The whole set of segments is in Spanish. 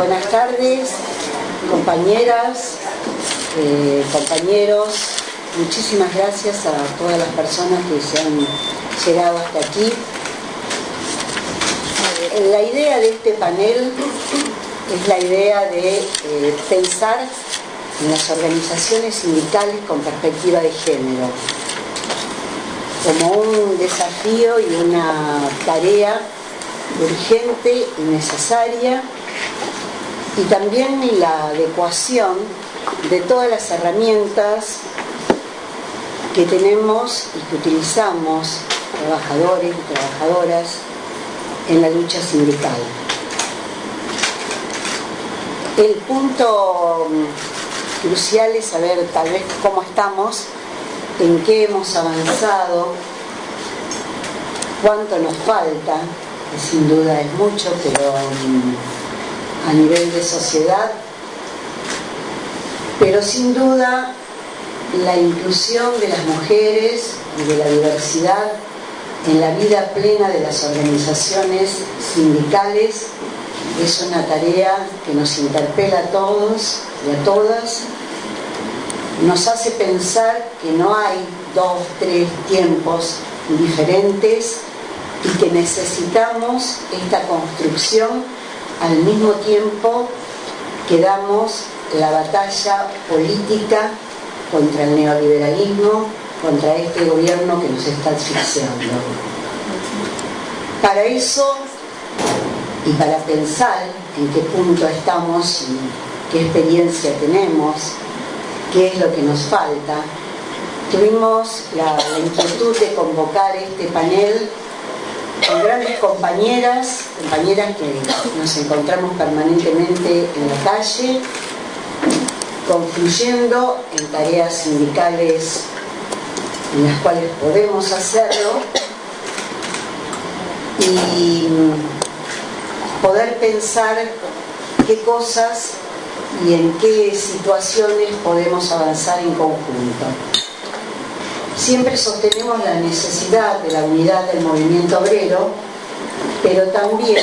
Buenas tardes, compañeras, compañeros. Muchísimas gracias a todas las personas que se han llegado hasta aquí. La idea de este panel es la idea de pensar en las organizaciones sindicales con perspectiva de género, como un desafío y una tarea urgente y necesaria, y también la adecuación de todas las herramientas que tenemos y que utilizamos trabajadores y trabajadoras en la lucha sindical. El punto crucial es saber tal vez cómo estamos, en qué hemos avanzado, cuánto nos falta, que sin duda es mucho, pero a nivel de sociedad, pero sin duda la inclusión de las mujeres y de la diversidad en la vida plena de las organizaciones sindicales es una tarea que nos interpela a todos y a todas. Nos hace pensar que no hay 2, 3 tiempos diferentes y que necesitamos esta construcción al mismo tiempo que damos la batalla política contra el neoliberalismo, contra este gobierno que nos está asfixiando. Para eso, y para pensar en qué punto estamos, qué experiencia tenemos, qué es lo que nos falta, tuvimos la inquietud de convocar este panel con grandes compañeras que nos encontramos permanentemente en la calle, confluyendo en tareas sindicales en las cuales podemos hacerlo, y poder pensar qué cosas y en qué situaciones podemos avanzar en conjunto. Siempre sostenemos la necesidad de la unidad del movimiento obrero, pero también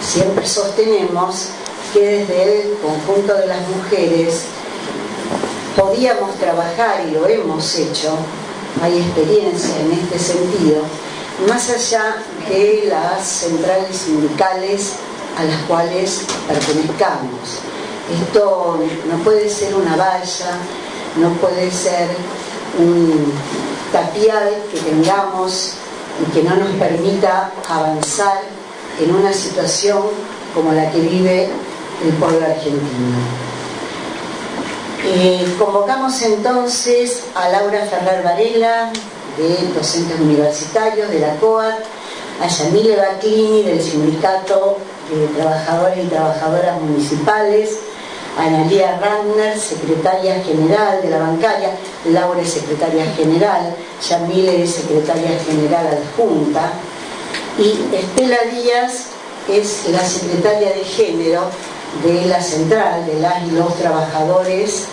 siempre sostenemos que desde el conjunto de las mujeres podíamos trabajar, y lo hemos hecho, hay experiencia en este sentido, más allá de las centrales sindicales a las cuales pertenezcamos. Esto no puede ser una valla, no puede ser un tapial que tengamos y que no nos permita avanzar en una situación como la que vive el pueblo argentino. Convocamos entonces a Laura Ferrer Varela, de Docentes Universitarios de la COAT, a Yamile Baclini, del Sindicato de Trabajadores y Trabajadoras Municipales, a Analía Ragner, secretaria general de la bancaria. Laura es secretaria general, Yamile es secretaria general adjunta, y Estela Díaz es la secretaria de género de la central de las y los trabajadores,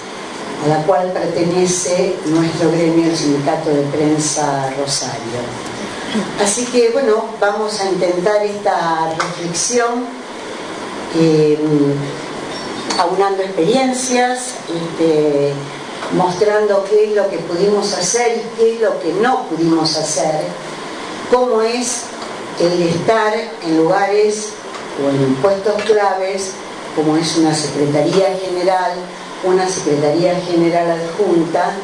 a la cual pertenece nuestro gremio, el Sindicato de Prensa Rosario. Así que bueno, vamos a intentar esta reflexión aunando experiencias, mostrando qué es lo que pudimos hacer y qué es lo que no pudimos hacer, cómo es el estar en lugares o en puestos claves, como es una Secretaría General, una Secretaría General adjunta,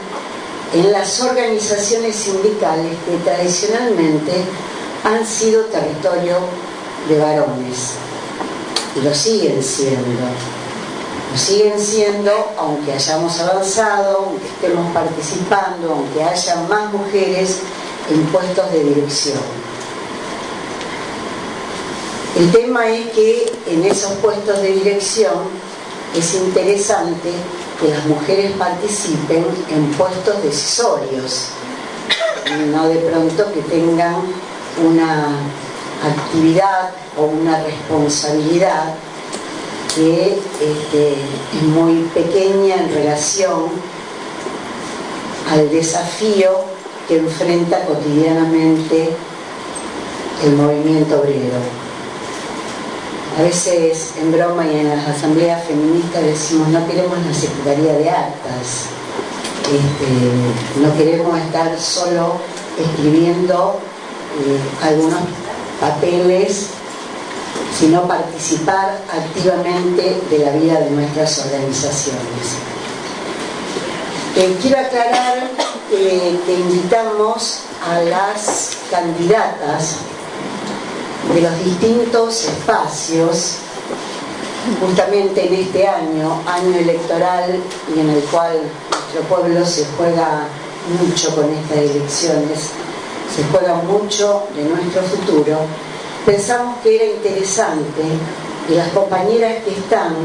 en las organizaciones sindicales que tradicionalmente han sido territorio de varones, y lo siguen siendo, aunque hayamos avanzado, aunque estemos participando, aunque haya más mujeres en puestos de dirección. El tema es que en esos puestos de dirección es interesante que las mujeres participen en puestos decisorios, no de pronto que tengan una actividad o una responsabilidad que es muy pequeña en relación al desafío que enfrenta cotidianamente el movimiento obrero. A veces en broma y en las asambleas feministas decimos no queremos la Secretaría de Actas, no queremos estar solo escribiendo algunos papeles, sino participar activamente de la vida de nuestras organizaciones. Quiero aclarar que invitamos a las candidatas de los distintos espacios, justamente en este año electoral, y en el cual nuestro pueblo se juega mucho con estas elecciones, se juega mucho de nuestro futuro. Pensamos que era interesante que las compañeras que están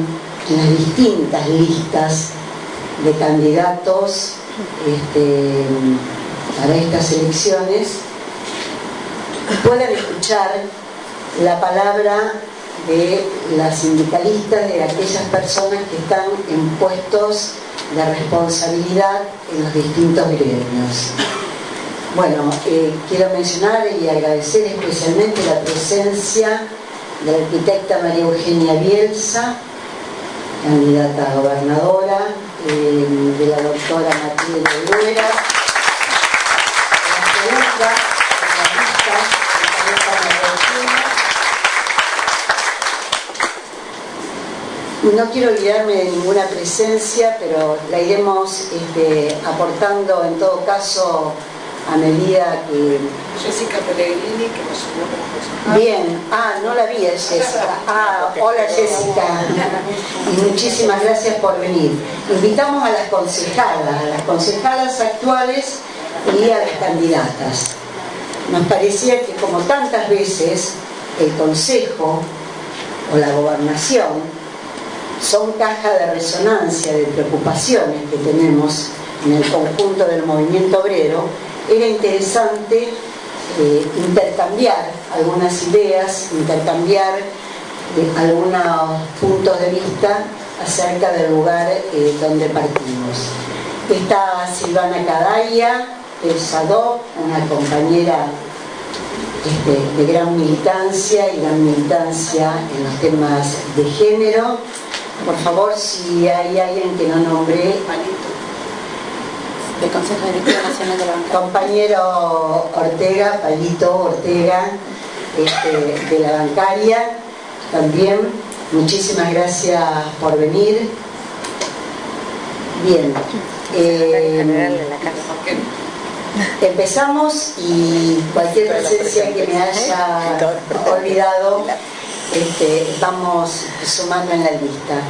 en las distintas listas de candidatos para estas elecciones puedan escuchar la palabra de las sindicalistas, de aquellas personas que están en puestos de responsabilidad en los distintos gremios. Bueno, quiero mencionar y agradecer especialmente la presencia de la arquitecta María Eugenia Bielsa, candidata a gobernadora, de la doctora Matilde Bruera, la segunda de la lista, No quiero olvidarme de ninguna presencia, pero la iremos aportando en todo caso a medida que... Jessica Pellegrini, que nos subió como persona. Bien, no la vi, Jessica. Hola Jessica. Y muchísimas gracias por venir. Invitamos a las concejalas actuales y a las candidatas. Nos parecía que como tantas veces el Consejo o la Gobernación son caja de resonancia de preocupaciones que tenemos en el conjunto del movimiento obrero, era interesante intercambiar algunas ideas, intercambiar algunos puntos de vista acerca del lugar donde partimos. Está Silvana Cadaya, del SADOC, una compañera de gran militancia y gran militancia en los temas de género. Por favor, si hay alguien que no nombré, del Consejo Directivo Nacional de la Bancaria. Compañero Ortega, Palito Ortega, de la Bancaria, también. Muchísimas gracias por venir. Bien. Empezamos y cualquier presencia que me haya olvidado, vamos sumando en la lista.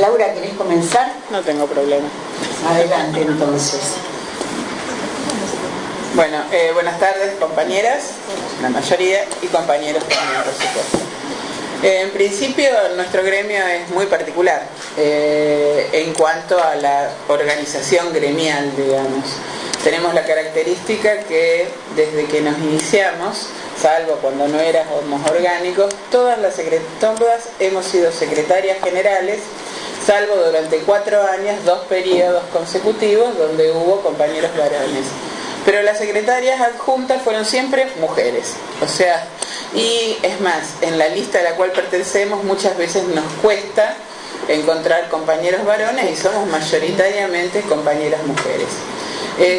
Laura, ¿querés comenzar? No tengo problema. Adelante, entonces. Bueno, buenas tardes, compañeras, la mayoría, y compañeros también, por supuesto. En principio, nuestro gremio es muy particular en cuanto a la organización gremial, digamos. Tenemos la característica que desde que nos iniciamos, salvo cuando no éramos orgánicos, todas hemos sido secretarias generales, salvo durante 4 años, 2 periodos consecutivos donde hubo compañeros varones. Pero las secretarias adjuntas fueron siempre mujeres. O sea, y es más, en la lista a la cual pertenecemos muchas veces nos cuesta encontrar compañeros varones y somos mayoritariamente compañeras mujeres.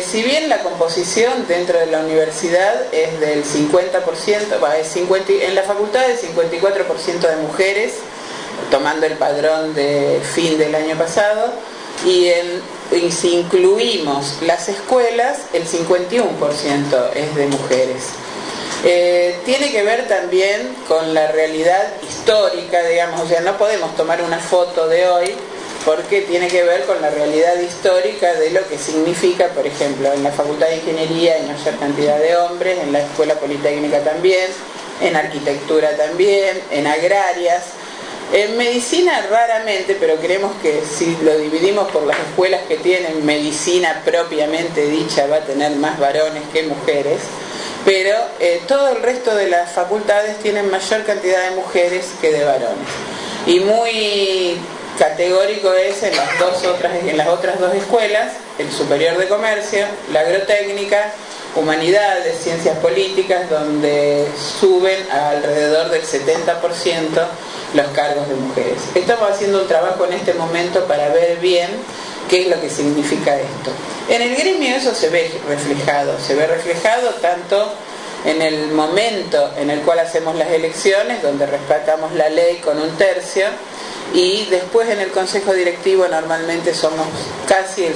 Si bien la composición dentro de la universidad es del 50%, en la facultad es 54% de mujeres, tomando el padrón de fin del año pasado, y si incluimos las escuelas, el 51% es de mujeres. Tiene que ver también con la realidad histórica, digamos, o sea, no podemos tomar una foto de hoy porque tiene que ver con la realidad histórica de lo que significa, por ejemplo, en la Facultad de Ingeniería hay mayor cantidad de hombres, en la Escuela Politécnica también, en Arquitectura también, en Agrarias. En Medicina raramente, pero creemos que si lo dividimos por las escuelas que tienen medicina propiamente dicha va a tener más varones que mujeres, pero todo el resto de las facultades tienen mayor cantidad de mujeres que de varones. Y muy categórico es en las otras 2 escuelas, el Superior de Comercio, la Agrotécnica humanidades, ciencias políticas, donde suben a alrededor del 70% los cargos de mujeres. Estamos haciendo un trabajo en este momento para ver bien qué es lo que significa esto. En el gremio eso se ve reflejado tanto en el momento en el cual hacemos las elecciones, donde respetamos la ley con 1/3, y después en el consejo directivo normalmente somos casi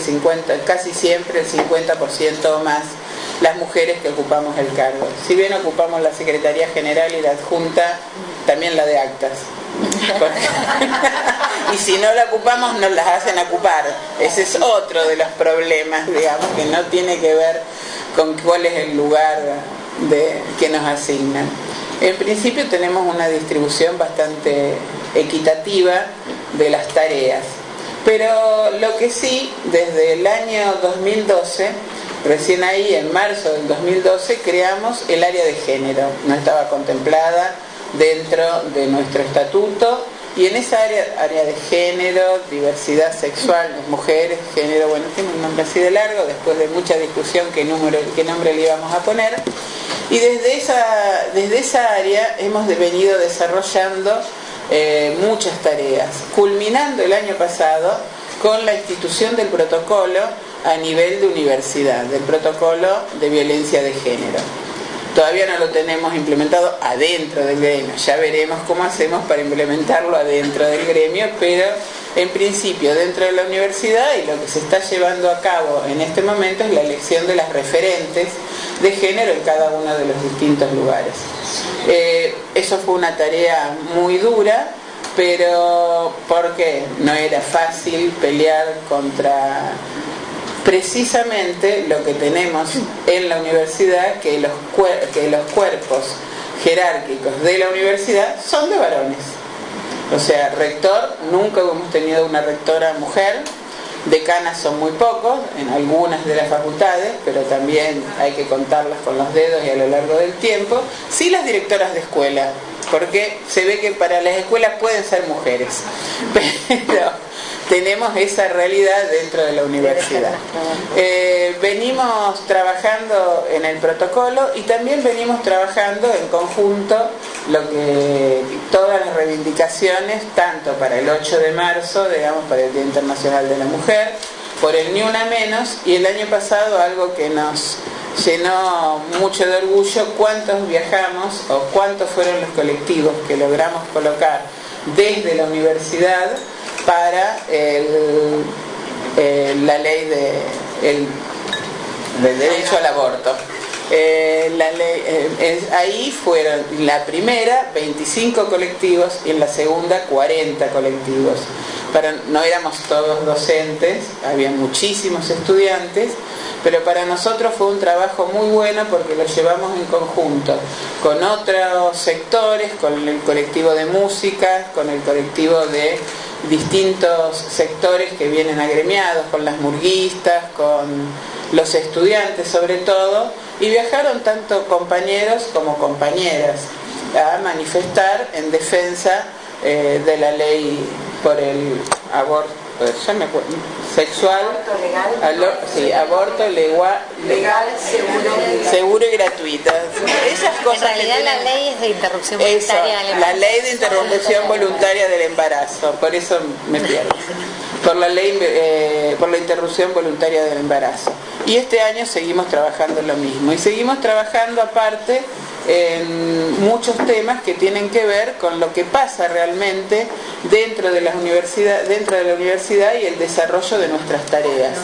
siempre el 50% o más las mujeres que ocupamos el cargo. Si bien ocupamos la Secretaría General y la adjunta, también la de actas. Y si no la ocupamos, nos las hacen ocupar. Ese es otro de los problemas, digamos, que no tiene que ver con cuál es el lugar que nos asignan. En principio tenemos una distribución bastante equitativa de las tareas, pero lo que sí, desde el año 2012, recién ahí en marzo del 2012, creamos el área de género. No estaba contemplada dentro de nuestro estatuto, y en esa área de género, diversidad sexual, mujeres, género, bueno, tiene un nombre así de largo, después de mucha discusión qué nombre le íbamos a poner, y desde esa área hemos venido desarrollando muchas tareas, culminando el año pasado con la institución del protocolo a nivel de universidad, del protocolo de violencia de género. Todavía no lo tenemos implementado adentro del gremio, ya veremos cómo hacemos para implementarlo adentro del gremio, pero en principio dentro de la universidad, y lo que se está llevando a cabo en este momento es la elección de las referentes de género en cada uno de los distintos lugares. Eso fue una tarea muy dura, pero porque no era fácil pelear contra precisamente lo que tenemos en la universidad, que los cuerpos jerárquicos de la universidad son de varones. O sea, rector, nunca hemos tenido una rectora mujer, decanas son muy pocos en algunas de las facultades, pero también hay que contarlas con los dedos y a lo largo del tiempo. Sí, las directoras de escuela, porque se ve que para las escuelas pueden ser mujeres, pero tenemos esa realidad dentro de la universidad. Venimos trabajando en el protocolo y también venimos trabajando en conjunto todas las reivindicaciones, tanto para el 8 de marzo, digamos, para el Día Internacional de la Mujer, por el Ni Una Menos, y el año pasado algo que nos llenó mucho de orgullo, cuántos viajamos o cuántos fueron los colectivos que logramos colocar desde la universidad para la ley del derecho al aborto. Ahí fueron la primera 25 colectivos y en la segunda 40 colectivos. No éramos todos docentes, había muchísimos estudiantes, pero para nosotros fue un trabajo muy bueno porque lo llevamos en conjunto con otros sectores, con el colectivo de música, con el colectivo de distintos sectores que vienen agremiados, con las murguistas, con los estudiantes sobre todo, y viajaron tanto compañeros como compañeras a manifestar en defensa de la ley por el aborto sexual, aborto legal, seguro y gratuito. Esas cosas. En realidad la ley es de interrupción voluntaria del embarazo. La ley de interrupción voluntaria del embarazo, por eso me pierdo. Por la interrupción voluntaria del embarazo. Y este año seguimos trabajando lo mismo. Y seguimos trabajando aparte en muchos temas que tienen que ver con lo que pasa realmente dentro de la universidad y el desarrollo de nuestras tareas.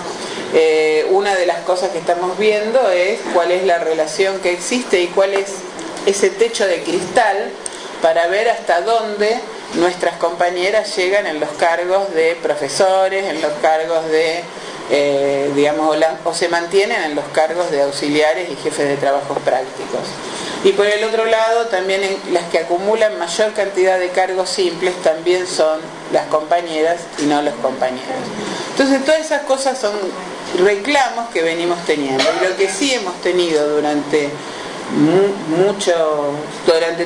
Una de las cosas que estamos viendo es cuál es la relación que existe y cuál es ese techo de cristal para ver hasta dónde nuestras compañeras llegan en los cargos de profesores, en los cargos de, o se mantienen en los cargos de auxiliares y jefes de trabajos prácticos. Y por el otro lado, también las que acumulan mayor cantidad de cargos simples también son las compañeras y no los compañeros. Entonces, todas esas cosas son reclamos que venimos teniendo. Y lo que sí hemos tenido durante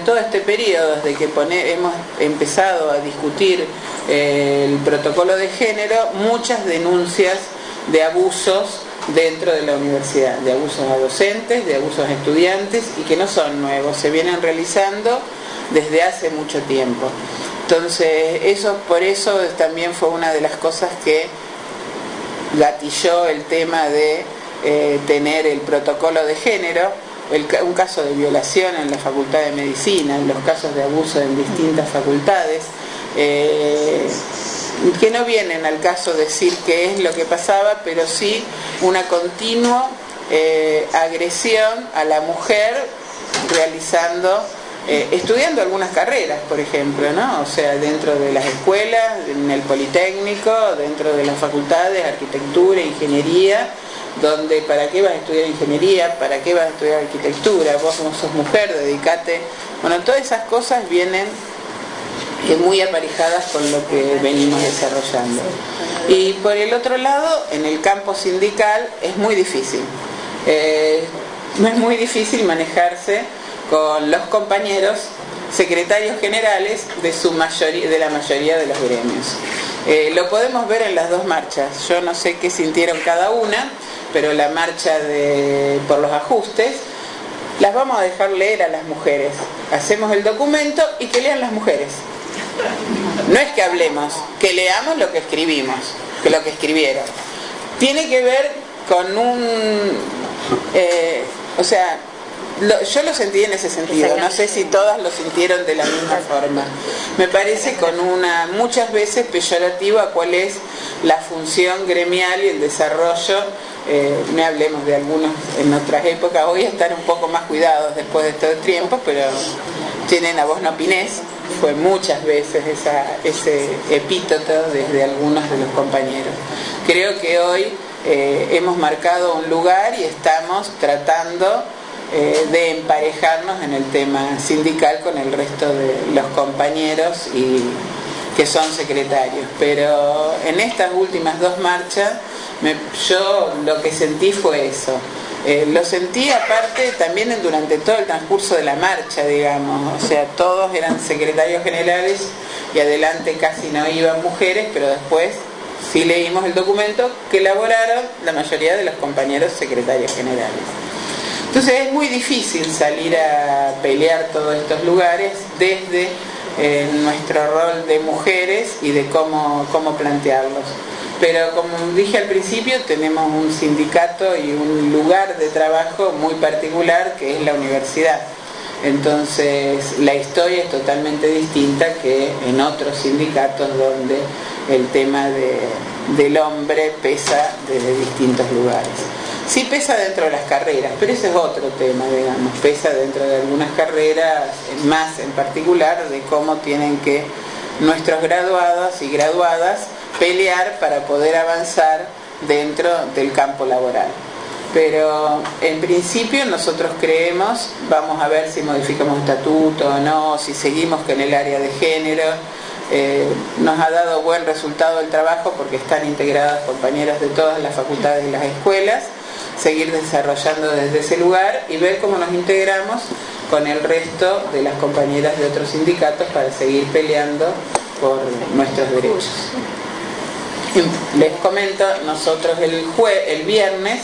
todo este periodo, desde que hemos empezado a discutir el protocolo de género, muchas denuncias de abusos dentro de la universidad, de abusos a docentes, de abusos a estudiantes, y que no son nuevos, se vienen realizando desde hace mucho tiempo. Entonces, por eso también fue una de las cosas que gatilló el tema de tener el protocolo de género, un caso de violación en la Facultad de Medicina, los casos de abuso en distintas facultades, que no vienen al caso decir qué es lo que pasaba, pero sí una continua agresión a la mujer realizando, estudiando algunas carreras, por ejemplo, ¿no? O sea, dentro de las escuelas, en el Politécnico, dentro de las facultades, arquitectura, ingeniería, donde ¿para qué vas a estudiar ingeniería? ¿Para qué vas a estudiar arquitectura? Vos no sos mujer, dedicate. Bueno, todas esas cosas vienen muy aparejadas con lo que venimos desarrollando. Y por el otro lado, en el campo sindical es muy difícil. No es muy difícil manejarse con los compañeros secretarios generales de la mayoría de los gremios. Lo podemos ver en las dos marchas. Yo no sé qué sintieron cada una, pero la marcha por los ajustes las vamos a dejar leer a las mujeres. Hacemos el documento y que lean las mujeres. No es que hablemos, que leamos lo que escribimos, que lo que escribieron. Tiene que ver con yo lo sentí en ese sentido, no sé si todas lo sintieron de la misma forma. Me parece con muchas veces peyorativo a cuál es la función gremial y el desarrollo. No hablemos de algunos en otras épocas, hoy están un poco más cuidados después de todo el tiempo, pero tienen a vos no opinés, fue muchas veces ese epíteto desde algunos de los compañeros. Creo que hoy hemos marcado un lugar y estamos tratando de emparejarnos en el tema sindical con el resto de los compañeros y que son secretarios. Pero en estas últimas dos marchas yo lo que sentí fue eso. Lo sentí aparte también durante todo el transcurso de la marcha, digamos, o sea, todos eran secretarios generales y adelante casi no iban mujeres, pero después sí leímos el documento que elaboraron la mayoría de los compañeros secretarios generales. Entonces es muy difícil salir a pelear todos estos lugares desde nuestro rol de mujeres y de cómo plantearlos. Pero como dije al principio, tenemos un sindicato y un lugar de trabajo muy particular que es la universidad. Entonces la historia es totalmente distinta que en otros sindicatos donde el tema del hombre pesa desde distintos lugares. Sí pesa dentro de las carreras, pero ese es otro tema, digamos, pesa dentro de algunas carreras, más en particular, de cómo tienen que nuestros graduados y graduadas pelear para poder avanzar dentro del campo laboral. Pero en principio nosotros creemos, vamos a ver si modificamos estatuto o no, si seguimos con el área de género. Nos ha dado buen resultado el trabajo porque están integradas compañeras de todas las facultades y las escuelas, seguir desarrollando desde ese lugar y ver cómo nos integramos con el resto de las compañeras de otros sindicatos para seguir peleando por nuestros derechos. Les comento, nosotros el viernes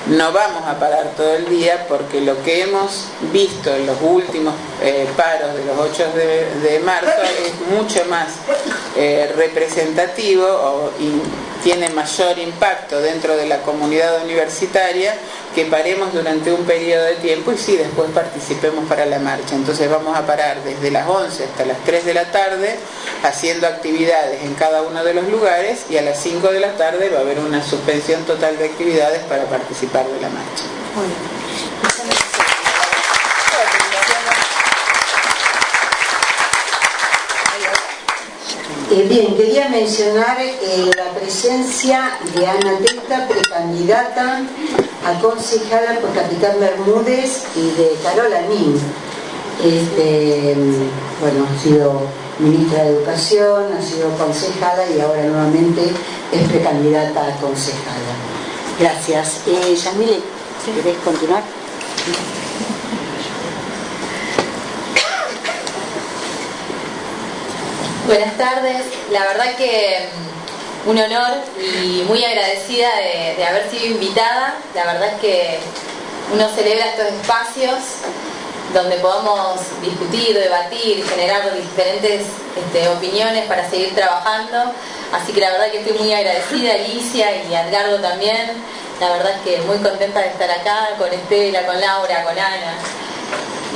no vamos a parar todo el día porque lo que hemos visto en los últimos paros de los 8 de marzo es mucho más representativo y tiene mayor impacto dentro de la comunidad universitaria que paremos durante un periodo de tiempo y sí, después participemos para la marcha. Entonces vamos a parar desde las 11 hasta las 3 de la tarde haciendo actividades en cada uno de los lugares y a las 5 de la tarde va a haber una suspensión total de actividades para participar de la marcha. Bien, quería mencionar la presencia de Ana Testa, precandidata a concejala por Capitán Bermúdez, y de Carola Nin. Bueno, ha sido ministra de Educación, ha sido concejala y ahora nuevamente es precandidata a concejala. Gracias. Yamile, ¿querés continuar? Buenas tardes. La verdad que un honor y muy agradecida de haber sido invitada. La verdad es que uno celebra estos espacios donde podamos discutir, debatir, generar diferentes opiniones para seguir trabajando. Así que la verdad que estoy muy agradecida a Alicia y a Edgardo también. La verdad es que muy contenta de estar acá con Estela, con Laura, con Ana.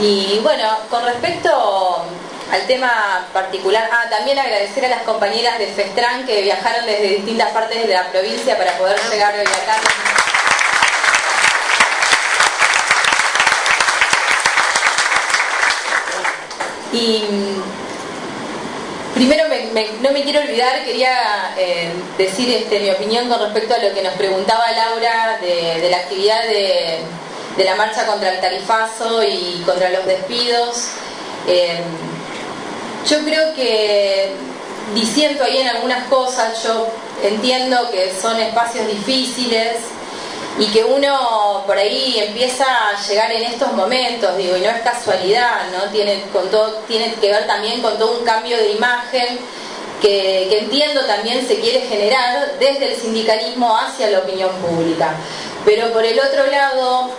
Y bueno, con respecto al tema particular, también agradecer a las compañeras de Festran que viajaron desde distintas partes de la provincia para poder llegar hoy acá. Y primero no me quiero olvidar, quería decir mi opinión con respecto a lo que nos preguntaba Laura de la actividad de la marcha contra el tarifazo y contra los despidos. Yo creo que disiento ahí en algunas cosas. Yo entiendo que son espacios difíciles y que uno por ahí empieza a llegar en estos momentos, digo, y no es casualidad, ¿no? Tiene que ver también con todo un cambio de imagen que entiendo también se quiere generar desde el sindicalismo hacia la opinión pública. Pero por el otro lado,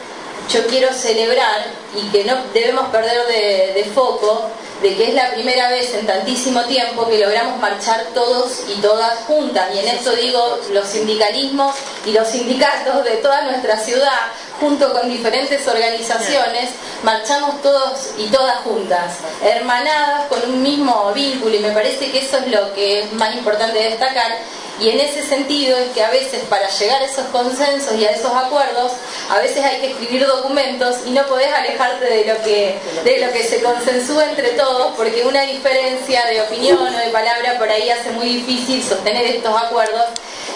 yo quiero celebrar y que no debemos perder de foco de que es la primera vez en tantísimo tiempo que logramos marchar todos y todas juntas, y en esto digo los sindicalismos y los sindicatos de toda nuestra ciudad, junto con diferentes organizaciones, marchamos todos y todas juntas, hermanadas con un mismo vínculo, y me parece que eso es lo que es más importante destacar. Y en ese sentido es que a veces para llegar a esos consensos y a esos acuerdos, a veces hay que escribir documentos y no podés alejarte de lo que se consensúa entre todos, porque una diferencia de opinión o de palabra por ahí hace muy difícil sostener estos acuerdos.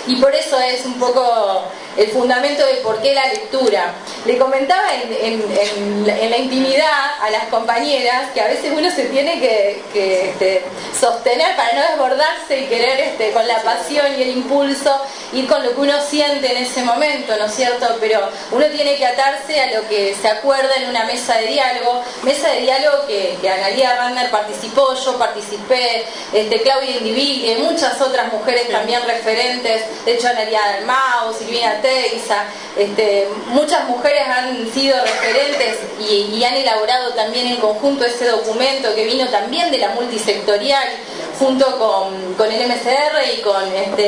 Y por eso es un poco el fundamento de por qué la lectura. Le comentaba en la intimidad a las compañeras que a veces uno se tiene que sostener para no desbordarse y querer con la pasión y el impulso ir con lo que uno siente en ese momento, ¿no es cierto? Pero uno tiene que atarse a lo que se acuerda en una mesa de diálogo que Analía Randner participó, yo participé, Claudia Indiví, muchas otras mujeres también referentes, de hecho Analía Dalmau, Silvina Teiza, muchas mujeres han sido referentes y han elaborado también en conjunto ese documento que vino también de la multisectorial, junto con el MCR y con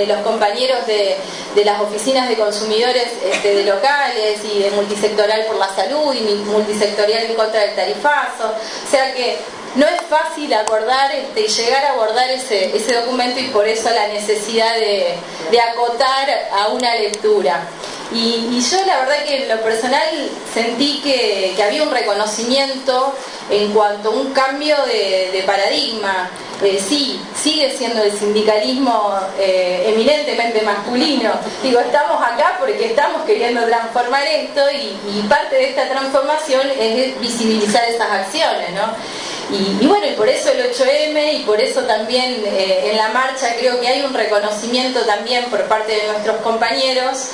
los compañeros de las oficinas de consumidores de locales y de multisectorial por la salud y multisectorial en contra del tarifazo. O sea que no es fácil acordar y llegar a abordar ese documento, y por eso la necesidad de acotar a una lectura. Y yo la verdad que en lo personal sentí que había un reconocimiento en cuanto a un cambio de paradigma. Sí, sigue siendo el sindicalismo eminentemente masculino. Digo, estamos acá porque estamos queriendo transformar esto y parte de esta transformación es visibilizar esas acciones, ¿no? Y bueno, y por eso el 8M y por eso también en la marcha creo que hay un reconocimiento también por parte de nuestros compañeros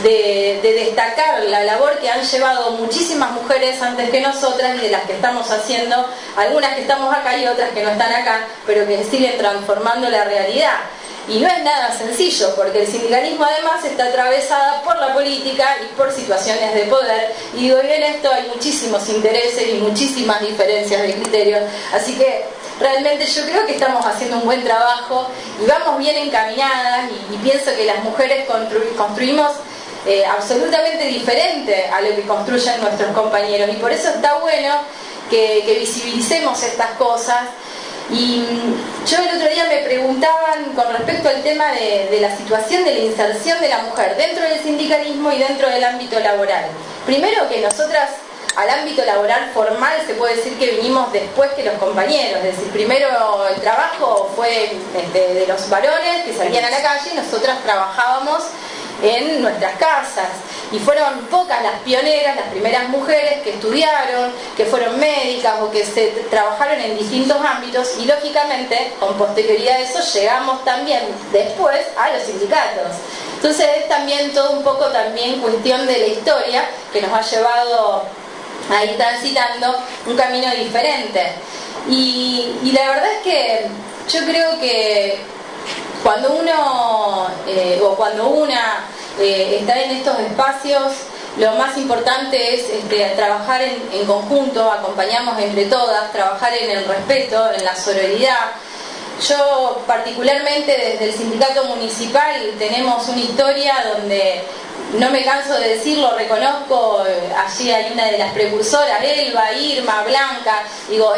de destacar la labor que han llevado muchísimas mujeres antes que nosotras y de las que estamos haciendo, algunas que estamos acá y otras que no están acá, pero que siguen transformando la realidad. Y no es nada sencillo, porque el sindicalismo además está atravesada por la política y por situaciones de poder, y digo, y en esto hay muchísimos intereses y muchísimas diferencias de criterios, así que realmente yo creo que estamos haciendo un buen trabajo y vamos bien encaminadas, y pienso que las mujeres construimos absolutamente diferente a lo que construyen nuestros compañeros, y por eso está bueno que visibilicemos estas cosas. Y yo el otro día me preguntaban con respecto al tema de la situación de la inserción de la mujer dentro del sindicalismo y dentro del ámbito laboral. Primero, que nosotras al ámbito laboral formal se puede decir que vinimos después que los compañeros, es decir, primero el trabajo fue de los varones que salían a la calle y nosotras trabajábamos en nuestras casas, y fueron pocas las pioneras, las primeras mujeres que estudiaron, que fueron médicas o que se trabajaron en distintos ámbitos, y lógicamente con posterioridad a eso llegamos también después a los sindicatos. Entonces es también todo un poco también cuestión de la historia que nos ha llevado a ir transitando un camino diferente, y la verdad es que yo creo que Cuando uno o cuando una está en estos espacios, lo más importante es trabajar en conjunto, acompañarnos entre todas, trabajar en el respeto, en la sororidad. Yo particularmente desde el sindicato municipal tenemos una historia donde, no me canso de decirlo, reconozco, allí hay una de las precursoras, Elba, Irma, Blanca,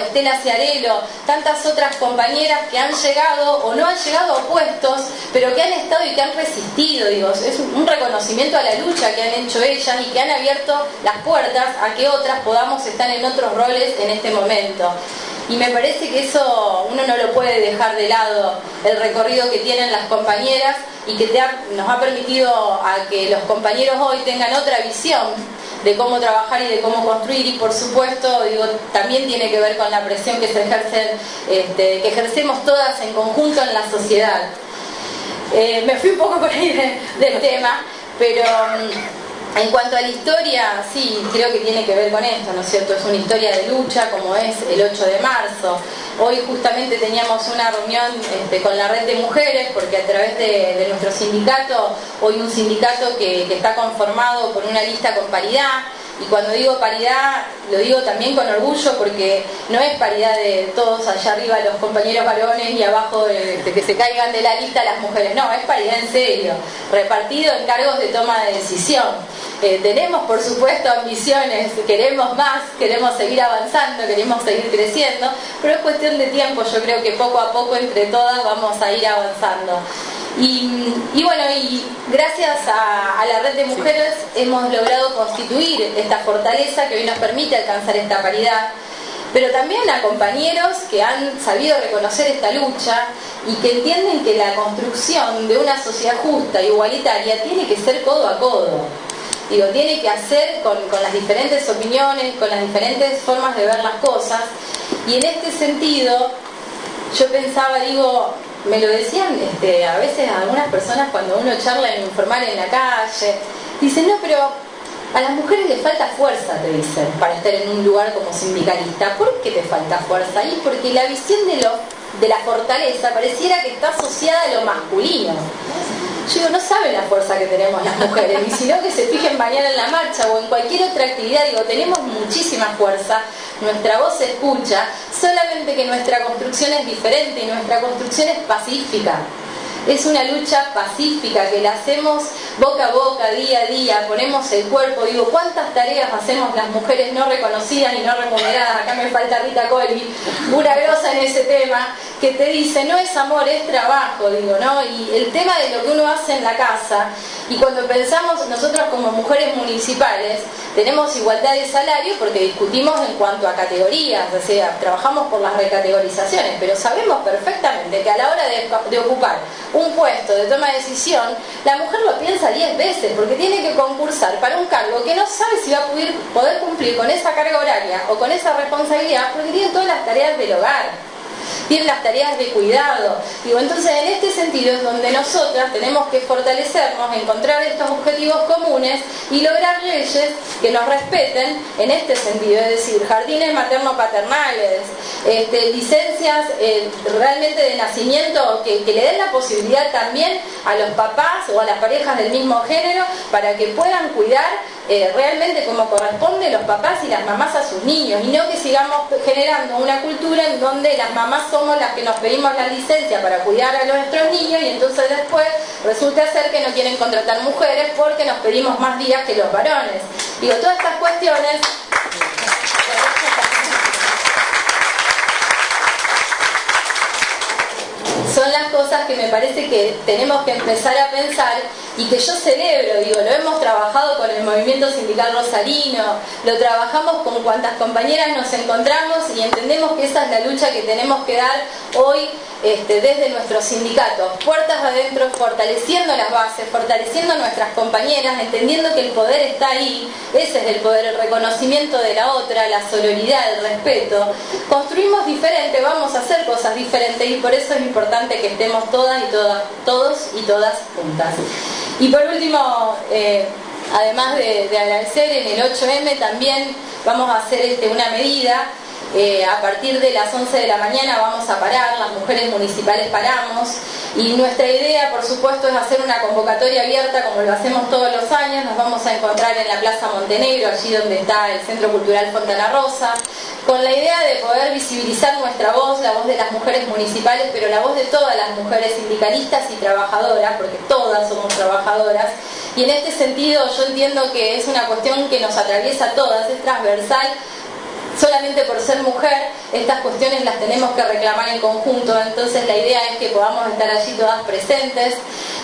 Estela Ciarello, tantas otras compañeras que han llegado o no han llegado a puestos, pero que han estado y que han resistido, es un reconocimiento a la lucha que han hecho ellas y que han abierto las puertas a que otras podamos estar en otros roles en este momento. Y me parece que eso uno no lo puede dejar de lado, el recorrido que tienen las compañeras y que nos ha permitido a que los compañeros hoy tengan otra visión de cómo trabajar y de cómo construir, y por supuesto también tiene que ver con la presión que se ejerce, que ejercemos todas en conjunto en la sociedad. Me fui un poco por ahí del tema, pero en cuanto a la historia, sí, creo que tiene que ver con esto, ¿no es cierto? Es una historia de lucha, como es el 8 de marzo. Hoy justamente teníamos una reunión con la red de mujeres, porque a través de nuestro sindicato, hoy un sindicato que está conformado por una lista con paridad. Y cuando digo paridad, lo digo también con orgullo, porque no es paridad de todos allá arriba los compañeros varones y abajo que se caigan de la lista las mujeres. No, es paridad en serio, repartido en cargos de toma de decisión. Tenemos, por supuesto, ambiciones, queremos más, queremos seguir avanzando, queremos seguir creciendo, pero es cuestión de tiempo. Yo creo que poco a poco entre todas vamos a ir avanzando. Y bueno, y gracias a la red de mujeres hemos logrado constituir esta fortaleza que hoy nos permite alcanzar esta paridad, pero también a compañeros que han sabido reconocer esta lucha y que entienden que la construcción de una sociedad justa e igualitaria tiene que ser codo a codo. Tiene que hacer con las diferentes opiniones, con las diferentes formas de ver las cosas, y en este sentido yo pensaba, me lo decían a veces algunas personas cuando uno charla en informal en la calle, dicen, no, pero a las mujeres les falta fuerza, te dicen, para estar en un lugar como sindicalista. ¿Por qué te falta fuerza? Y porque la visión de la fortaleza pareciera que está asociada a lo masculino. Yo no saben la fuerza que tenemos las mujeres, y sino que se fijen mañana en la marcha o en cualquier otra actividad. Tenemos muchísima fuerza, nuestra voz se escucha, solamente que nuestra construcción es diferente y nuestra construcción es pacífica. Es una lucha pacífica que la hacemos boca a boca, día a día, ponemos el cuerpo. ¿Cuántas tareas hacemos las mujeres no reconocidas y no remuneradas? Acá me falta Rita Colby, una grosa en ese tema, que te dice, no es amor, es trabajo, ¿no? Y el tema de lo que uno hace en la casa, y cuando pensamos nosotros como mujeres municipales, tenemos igualdad de salario porque discutimos en cuanto a categorías, o sea, trabajamos por las recategorizaciones, pero sabemos perfectamente que a la hora de ocupar un puesto de toma de decisión, la mujer lo piensa 10 veces, porque tiene que concursar para un cargo que no sabe si va a poder cumplir con esa carga horaria o con esa responsabilidad, porque tiene todas las tareas del hogar, tiene las tareas de cuidado. Entonces en este sentido es donde nosotras tenemos que fortalecernos, encontrar estos objetivos comunes y lograr leyes que nos respeten en este sentido, es decir, jardines materno-paternales, licencias realmente de nacimiento que le den la posibilidad también a los papás o a las parejas del mismo género para que puedan cuidar realmente como corresponde los papás y las mamás a sus niños, y no que sigamos generando una cultura en donde las mamás somos las que nos pedimos la licencia para cuidar a nuestros niños, y entonces después resulta ser que no quieren contratar mujeres porque nos pedimos más días que los varones. Todas estas cuestiones son las cosas que me parece que tenemos que empezar a pensar, y que yo celebro, lo hemos trabajado con el movimiento sindical rosarino, lo trabajamos con cuantas compañeras nos encontramos, y entendemos que esa es la lucha que tenemos que dar hoy desde nuestros sindicatos, puertas adentro, fortaleciendo las bases, fortaleciendo nuestras compañeras, entendiendo que el poder está ahí, ese es el poder, el reconocimiento de la otra, la sororidad, el respeto. Construimos diferente, vamos a hacer cosas diferentes, y por eso es importante que estemos todas y todos y todas juntas. Y por último, además de agradecer, en el 8M también vamos a hacer una medida A partir de las 11 de la mañana vamos a parar, las mujeres municipales paramos, y nuestra idea, por supuesto, es hacer una convocatoria abierta como lo hacemos todos los años. Nos vamos a encontrar en la Plaza Montenegro, allí donde está el Centro Cultural Fontana Rosa, con la idea de poder visibilizar nuestra voz, la voz de las mujeres municipales, pero la voz de todas las mujeres sindicalistas y trabajadoras, porque todas somos trabajadoras. Y en este sentido yo entiendo que es una cuestión que nos atraviesa a todas, es transversal. Solamente por ser mujer, estas cuestiones las tenemos que reclamar en conjunto. Entonces la idea es que podamos estar allí todas presentes.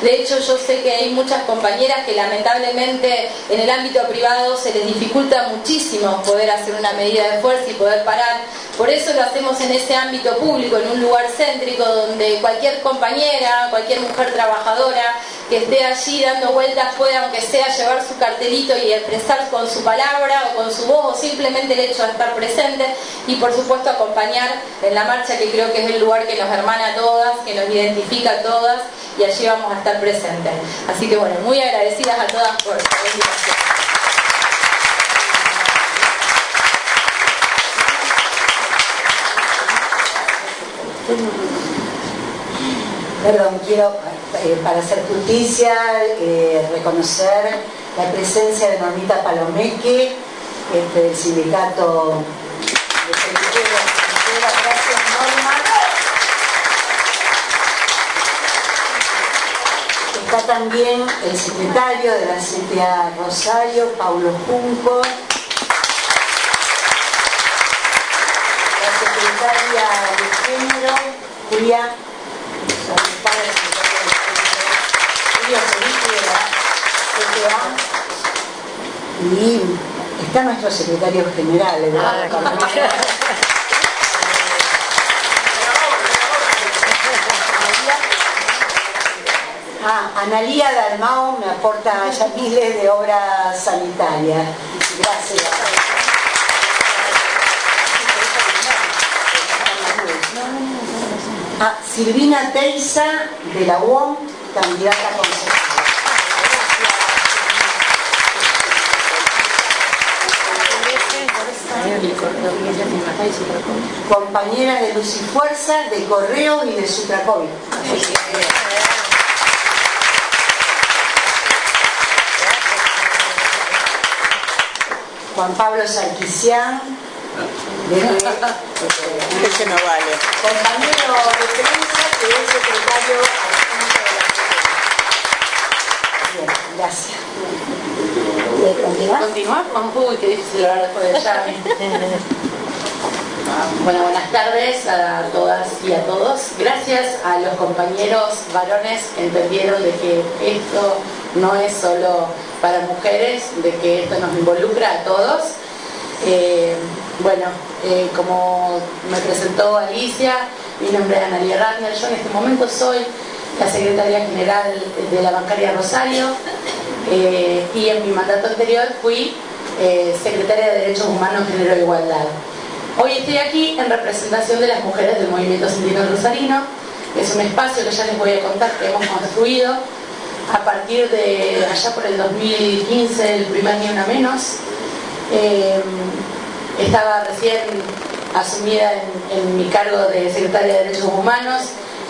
De hecho, yo sé que hay muchas compañeras que lamentablemente en el ámbito privado se les dificulta muchísimo poder hacer una medida de fuerza y poder parar. Por eso lo hacemos en ese ámbito público, en un lugar céntrico donde cualquier compañera, cualquier mujer trabajadora que esté allí dando vueltas puede, aunque sea, llevar su cartelito y expresar con su palabra o con su voz, o simplemente el hecho de estar presente, y por supuesto acompañar en la marcha, que creo que es el lugar que nos hermana a todas, que nos identifica a todas, y allí vamos a estar presentes. Así que bueno, muy agradecidas a todas por la invitación. Perdón, quiero, para hacer justicia, reconocer la presencia de Normita Palomeque, del sindicato de peluqueros. Gracias, Norma. Está también el secretario de la CTA Rosario, Paulo Junco. La secretaria de Género, Julia. Y está nuestro secretario general, Analía Dalmao me aporta ya miles de obras sanitarias. Gracias. Silvina Teiza, de la UOM, candidata a concejala. Compañeras de Luz y Fuerza, de Correos y de Sutracovi. Juan Pablo Sarkisian, Ese no vale. compañero de prensa, que es secretario adjunto de la. Bien, gracias. ¿Continuar? Uy, qué difícil hablar después de Yami. Bueno, buenas tardes a todas y a todos. Gracias a los compañeros varones que entendieron de que esto no es solo para mujeres, de que esto nos involucra a todos. Como me presentó Alicia, mi nombre es Analía Ratner. Yo en este momento soy la secretaria general de la Bancaria Rosario, y en mi mandato anterior fui secretaria de Derechos Humanos, Género e Igualdad. Hoy estoy aquí en representación de las mujeres del Movimiento Sindical Rosarino. Es un espacio que ya les voy a contar que hemos construido a partir de allá por el 2015, el primer Ni Una Menos. Estaba recién asumida en mi cargo de secretaria de Derechos Humanos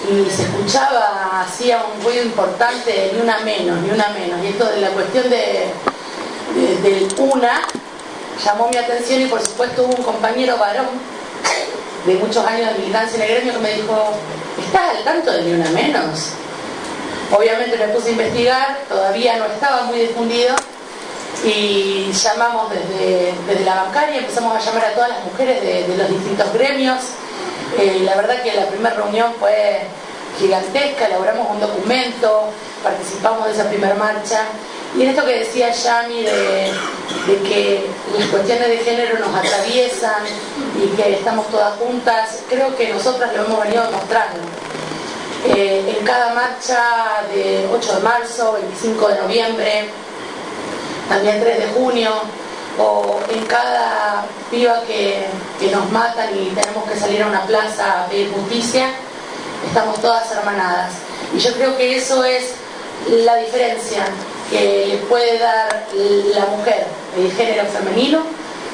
y se escuchaba, hacía un ruido importante de ni una menos. Y esto de la cuestión del una llamó mi atención, y por supuesto hubo un compañero varón de muchos años de militancia en el gremio que me dijo: ¿estás al tanto de Ni Una Menos? Obviamente me puse a investigar, todavía no estaba muy difundido, y llamamos desde la bancaria, empezamos a llamar a todas las mujeres de los distintos gremios. La verdad que la primera reunión fue gigantesca, elaboramos un documento, participamos de esa primera marcha, y en esto que decía Yami de que las cuestiones de género nos atraviesan y que estamos todas juntas, creo que nosotras lo hemos venido demostrando. En cada marcha de 8 de marzo, 25 de noviembre, también 3 de junio, o en cada piba que nos matan y tenemos que salir a una plaza a pedir justicia, estamos todas hermanadas. Y yo creo que eso es la diferencia que le puede dar la mujer, el género femenino,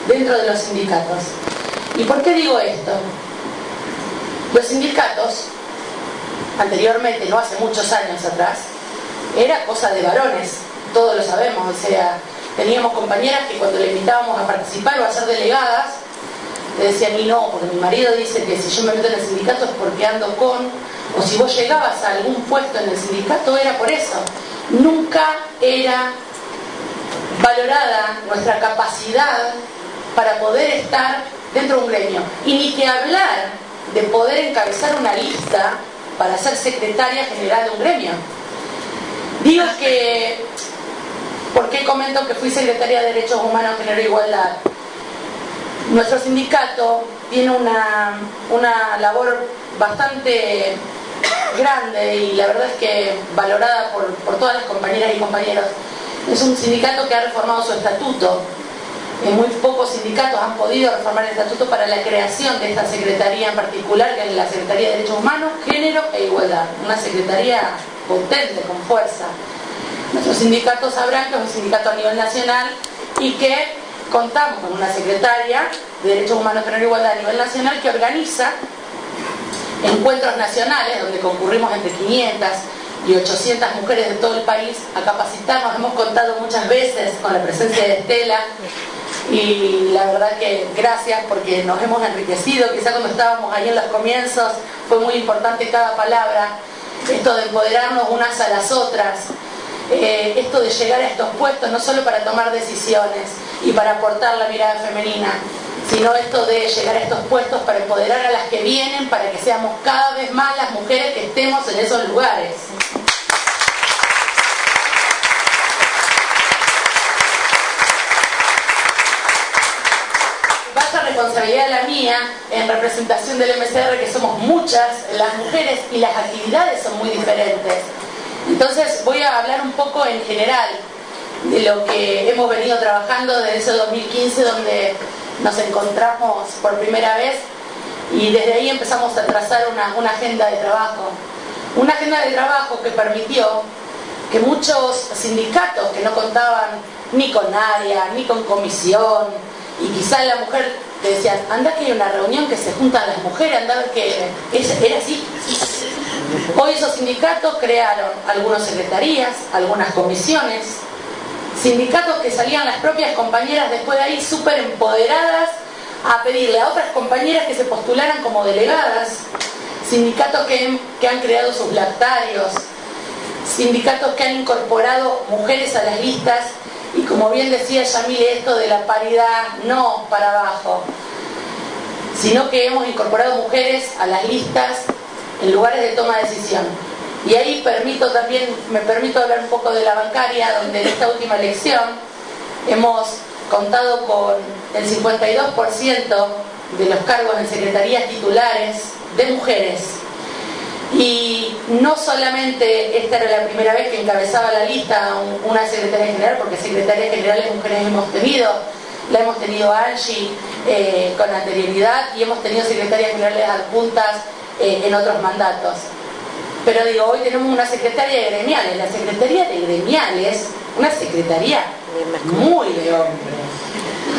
dentro de los sindicatos. ¿Y por qué digo esto? Los sindicatos, anteriormente, no hace muchos años atrás, era cosa de varones, todos lo sabemos, o sea, teníamos compañeras que cuando le invitábamos a participar o a ser delegadas, te decían, y no, porque mi marido dice que si yo me meto en el sindicato es porque ando con, o si vos llegabas a algún puesto en el sindicato era por eso. Nunca era valorada nuestra capacidad para poder estar dentro de un gremio. Y ni que hablar de poder encabezar una lista para ser secretaria general de un gremio. Digo que, ¿por qué comento que fui secretaria de Derechos Humanos, Género e Igualdad? Nuestro sindicato tiene una labor bastante grande y la verdad es que valorada por todas las compañeras y compañeros. Es un sindicato que ha reformado su estatuto. Muy pocos sindicatos han podido reformar el estatuto para la creación de esta secretaría en particular, que es la Secretaría de Derechos Humanos, Género e Igualdad. Una secretaría potente, con fuerza. Nuestros sindicatos sabrán que es un sindicato a nivel nacional y que contamos con una secretaria de Derechos Humanos, Género e Igualdad a nivel nacional que organiza encuentros nacionales donde concurrimos entre 500 y 800 mujeres de todo el país a capacitarnos. Hemos contado muchas veces con la presencia de Estela y la verdad que gracias porque nos hemos enriquecido. Quizá cuando estábamos ahí en los comienzos fue muy importante cada palabra, esto de empoderarnos unas a las otras, esto de llegar a estos puestos no solo para tomar decisiones y para aportar la mirada femenina, sino esto de llegar a estos puestos para empoderar a las que vienen, para que seamos cada vez más las mujeres que estemos en esos lugares. Vaya responsabilidad la mía en representación del MCR, que somos muchas las mujeres y las actividades son muy diferentes. Entonces voy a hablar un poco en general de lo que hemos venido trabajando desde ese 2015, donde nos encontramos por primera vez y desde ahí empezamos a trazar una agenda de trabajo. Una agenda de trabajo que permitió que muchos sindicatos que no contaban ni con área, ni con comisión, y quizás la mujer te decía, anda que hay una reunión que se juntan las mujeres, anda a ver que era así. Hoy esos sindicatos crearon algunas secretarías, algunas comisiones, sindicatos que salían las propias compañeras después de ahí súper empoderadas a pedirle a otras compañeras que se postularan como delegadas, sindicatos que han creado sus lactarios, sindicatos que han incorporado mujeres a las listas y, como bien decía Yamile, esto de la paridad no para abajo, sino que hemos incorporado mujeres a las listas en lugares de toma de decisión. Y ahí me permito hablar un poco de la bancaria, donde en esta última elección hemos contado con el 52% de los cargos en secretarías titulares de mujeres. Y no solamente esta era la primera vez que encabezaba la lista una secretaria general, porque secretarias generales mujeres hemos tenido, la hemos tenido Angie con anterioridad y hemos tenido secretarias generales adjuntas en otros mandatos. Pero digo, hoy tenemos una secretaria de gremiales. La secretaría de gremiales, una secretaría muy de hombre.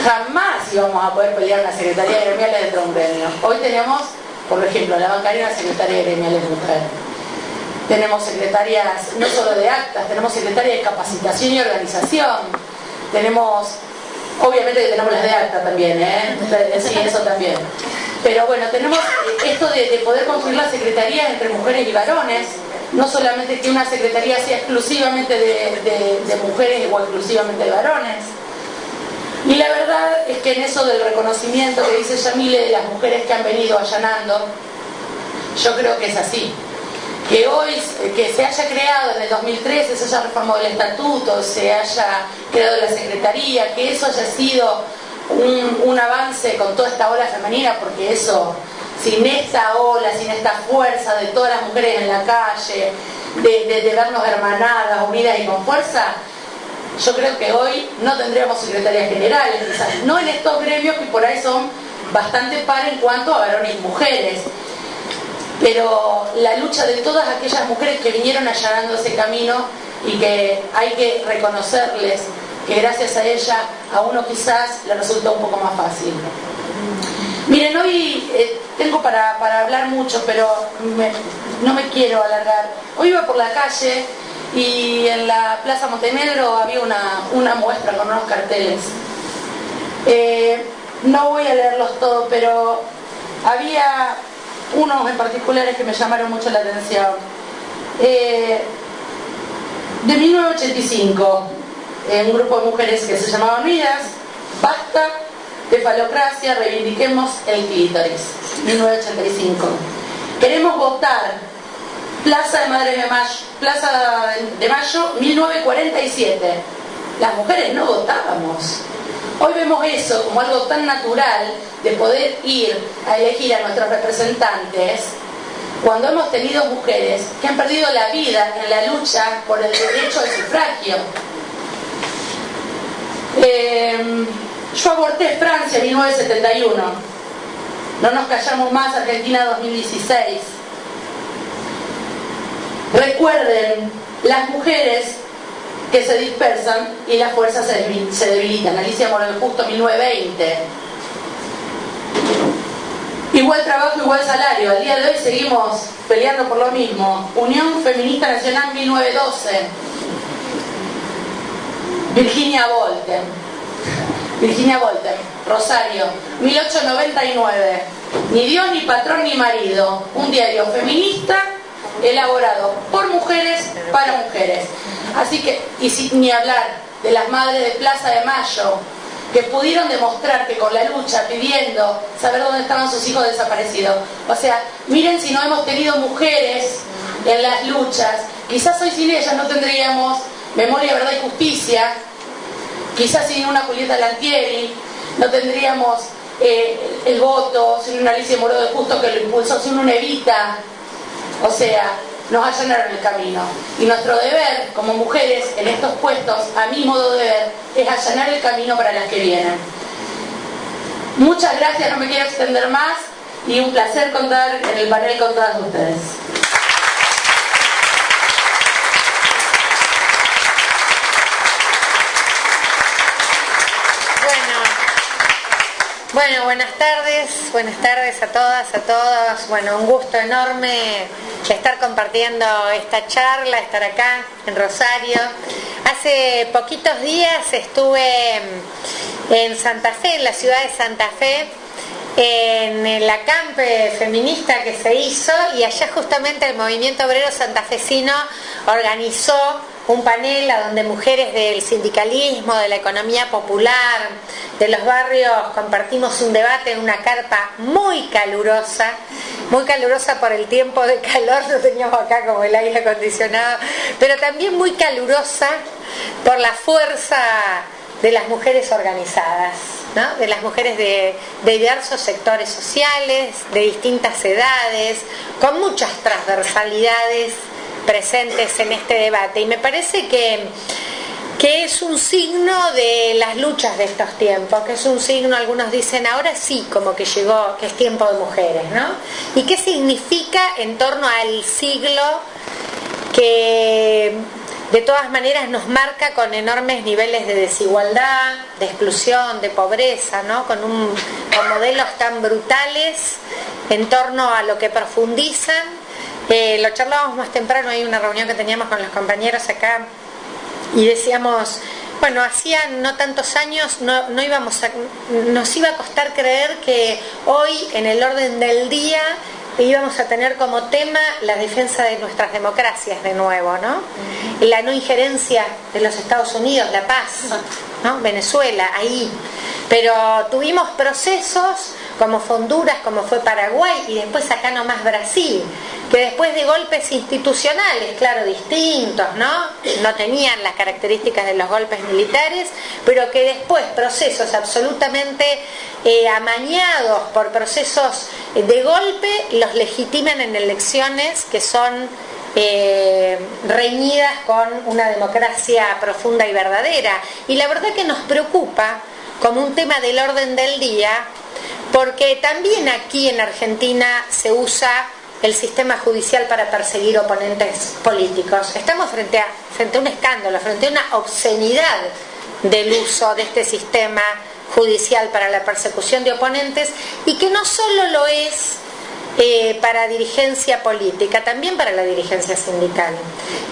Jamás íbamos a poder pelear una secretaría de gremiales dentro de un gremio. Hoy tenemos, por ejemplo, la bancaria, una secretaria de gremiales mujer. Tenemos secretarias no solo de actas, tenemos secretarias de capacitación y organización. Tenemos, obviamente que tenemos las de acta también, sí, eso también. Pero bueno, tenemos esto de poder construir la secretaría entre mujeres y varones, no solamente que una secretaría sea exclusivamente de mujeres o exclusivamente de varones. Y la verdad es que en eso del reconocimiento que dice Yamile de las mujeres que han venido allanando, yo creo que es así. Que hoy, que se haya creado en el 2013, se haya reformado el estatuto, se haya creado la secretaría, que eso haya sido un avance con toda esta ola femenina, porque eso, sin esta ola, sin esta fuerza de todas las mujeres en la calle, de vernos hermanadas, unidas y con fuerza, yo creo que hoy no tendríamos secretarias generales, quizás no en estos gremios que por ahí son bastante par en cuanto a varones y mujeres, pero la lucha de todas aquellas mujeres que vinieron allanando ese camino y que hay que reconocerles que gracias a ella a uno quizás le resultó un poco más fácil. Miren, hoy tengo para hablar mucho, pero no me quiero alargar. Hoy iba por la calle y en la Plaza Montenegro había una muestra con unos carteles. No voy a leerlos todos, pero había unos en particulares que me llamaron mucho la atención. De 1985, un grupo de mujeres que se llamaban Unidas, basta de falocracia, reivindiquemos el clítoris. 1985. Queremos votar. Plaza de Mayo, 1947. Las mujeres no votábamos. Hoy vemos eso como algo tan natural de poder ir a elegir a nuestros representantes, cuando hemos tenido mujeres que han perdido la vida en la lucha por el derecho al sufragio. Yo aborté Francia en 1971. No nos callamos más, Argentina 2016. Recuerden, las mujeres que se dispersan y las fuerzas se debilitan. Alicia Moreno Justo, 1920. Igual trabajo, igual salario. Al día de hoy seguimos peleando por lo mismo. Unión Feminista Nacional, 1912. Virginia Volten, Rosario, 1899. Ni Dios, ni patrón, ni marido. Un diario feminista elaborado por mujeres para mujeres. Así que, ni hablar de las madres de Plaza de Mayo, que pudieron demostrar que con la lucha, pidiendo saber dónde estaban sus hijos desaparecidos. O sea, miren si no hemos tenido mujeres en las luchas. Quizás hoy sin ellas no tendríamos Memoria, Verdad y Justicia. Quizás sin una Julieta Lantieri no tendríamos el voto, sin una Alicia Moreno de Justo que lo impulsó, sin una Evita. O sea, nos allanaron el camino. Y nuestro deber como mujeres en estos puestos, a mi modo de ver, es allanar el camino para las que vienen. Muchas gracias, no me quiero extender más y un placer contar en el panel con todas ustedes. Bueno, buenas tardes a todas, a todos. Bueno, un gusto enorme estar compartiendo esta charla, estar acá en Rosario. Hace poquitos días estuve en Santa Fe, en la ciudad de Santa Fe, en el acampe feminista que se hizo, y allá justamente el Movimiento Obrero Santafesino organizó un panel a donde mujeres del sindicalismo, de la economía popular, de los barrios, compartimos un debate en una carpa muy calurosa por el tiempo de calor, no teníamos acá como el aire acondicionado, pero también muy calurosa por la fuerza de las mujeres organizadas, ¿no? De las mujeres de diversos sectores sociales, de distintas edades, con muchas transversalidades presentes en este debate, y me parece que es un signo de las luchas de estos tiempos, que es un signo, algunos dicen ahora sí, como que llegó, que es tiempo de mujeres, ¿no? Y qué significa en torno al siglo que de todas maneras nos marca con enormes niveles de desigualdad, de exclusión, de pobreza, ¿no? Con modelos tan brutales en torno a lo que profundizan. Lo charlábamos más temprano, hay una reunión que teníamos con los compañeros acá y decíamos, bueno, hacía no tantos años nos iba a costar creer que hoy en el orden del día íbamos a tener como tema la defensa de nuestras democracias de nuevo, ¿no? La no injerencia de los Estados Unidos, la paz, ¿no? Venezuela, ahí. Pero tuvimos procesos como fue Honduras, como fue Paraguay y después acá nomás Brasil, que después de golpes institucionales, claro, distintos, ¿no? No tenían las características de los golpes militares, pero que después procesos absolutamente amañados por procesos de golpe los legitiman en elecciones que son reñidas con una democracia profunda y verdadera. Y la verdad que nos preocupa como un tema del orden del día, porque también aquí en Argentina se usa el sistema judicial para perseguir oponentes políticos. Estamos frente a un escándalo, frente a una obscenidad del uso de este sistema judicial para la persecución de oponentes, y que no solo lo es para dirigencia política, también para la dirigencia sindical.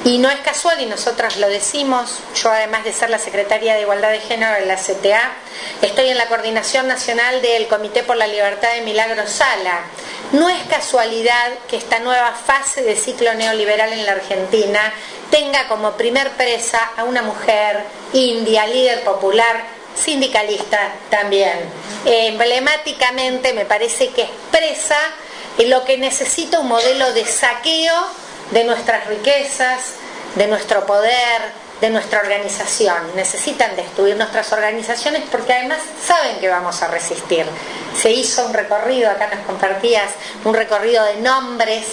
Y no es casual, y nosotras lo decimos, yo además de ser la secretaria de Igualdad de Género de la CTA, estoy en la coordinación nacional del Comité por la Libertad de Milagros Sala. No es casualidad que esta nueva fase de ciclo neoliberal en la Argentina tenga como primer presa a una mujer india, líder popular, sindicalista también. Emblemáticamente me parece que expresa lo que necesita un modelo de saqueo de nuestras riquezas, de nuestro poder, de nuestra organización. Necesitan destruir nuestras organizaciones porque además saben que vamos a resistir. Se hizo un recorrido, acá nos compartías, un recorrido de nombres,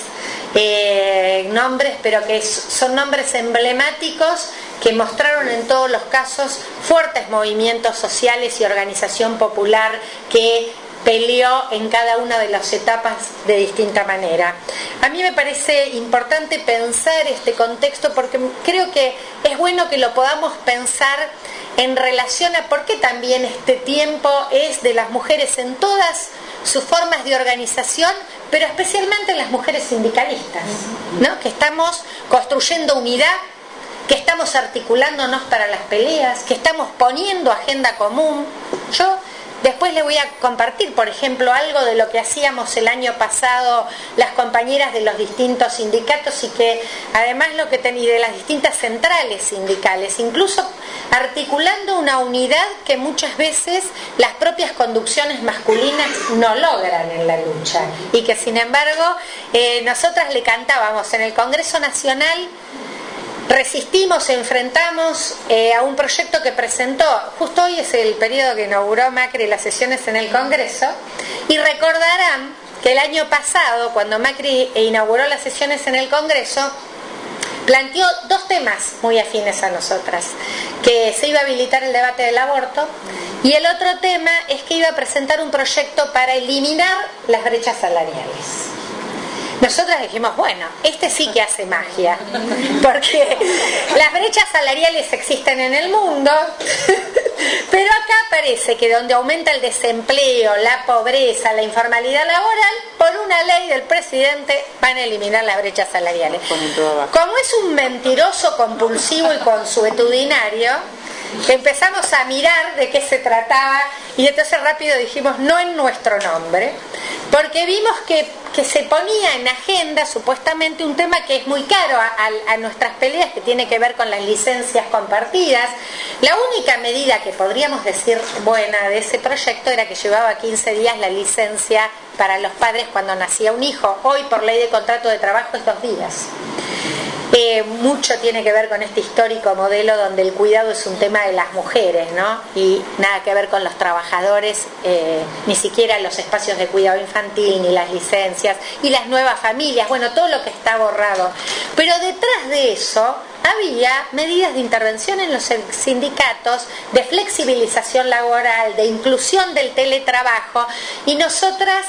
pero que son nombres emblemáticos que mostraron en todos los casos fuertes movimientos sociales y organización popular que peleó en cada una de las etapas de distinta manera. A mí me parece importante pensar este contexto porque creo que es bueno que lo podamos pensar en relación a por qué también este tiempo es de las mujeres en todas sus formas de organización, pero especialmente las mujeres sindicalistas, ¿no? Que estamos construyendo unidad, que estamos articulándonos para las peleas, que estamos poniendo agenda común. Yo después le voy a compartir, por ejemplo, algo de lo que hacíamos el año pasado las compañeras de los distintos sindicatos y que además y de las distintas centrales sindicales, incluso articulando una unidad que muchas veces las propias conducciones masculinas no logran en la lucha y que sin embargo nosotras le cantábamos en el Congreso Nacional. Resistimos, enfrentamos a un proyecto que presentó, justo hoy es el periodo que inauguró Macri las sesiones en el Congreso, y recordarán que el año pasado, cuando Macri inauguró las sesiones en el Congreso, planteó dos temas muy afines a nosotras, que se iba a habilitar el debate del aborto, y el otro tema es que iba a presentar un proyecto para eliminar las brechas salariales. Nosotras dijimos, bueno, este sí que hace magia, porque las brechas salariales existen en el mundo, pero acá parece que donde aumenta el desempleo, la pobreza, la informalidad laboral, por una ley del presidente van a eliminar las brechas salariales. Como es un mentiroso compulsivo y consuetudinario, empezamos a mirar de qué se trataba y entonces rápido dijimos no en nuestro nombre, porque vimos que se ponía en agenda supuestamente un tema que es muy caro a nuestras peleas, que tiene que ver con las licencias compartidas. La única medida que podríamos decir buena de ese proyecto era que llevaba 15 días la licencia para los padres cuando nacía un hijo. Hoy por ley de contrato de trabajo es 2 días. Mucho tiene que ver con este histórico modelo donde el cuidado es un tema de las mujeres, ¿no? Y nada que ver con los trabajadores, ni siquiera los espacios de cuidado infantil, ni las licencias, y las nuevas familias, bueno, todo lo que está borrado. Pero detrás de eso había medidas de intervención en los sindicatos, de flexibilización laboral, de inclusión del teletrabajo, y nosotras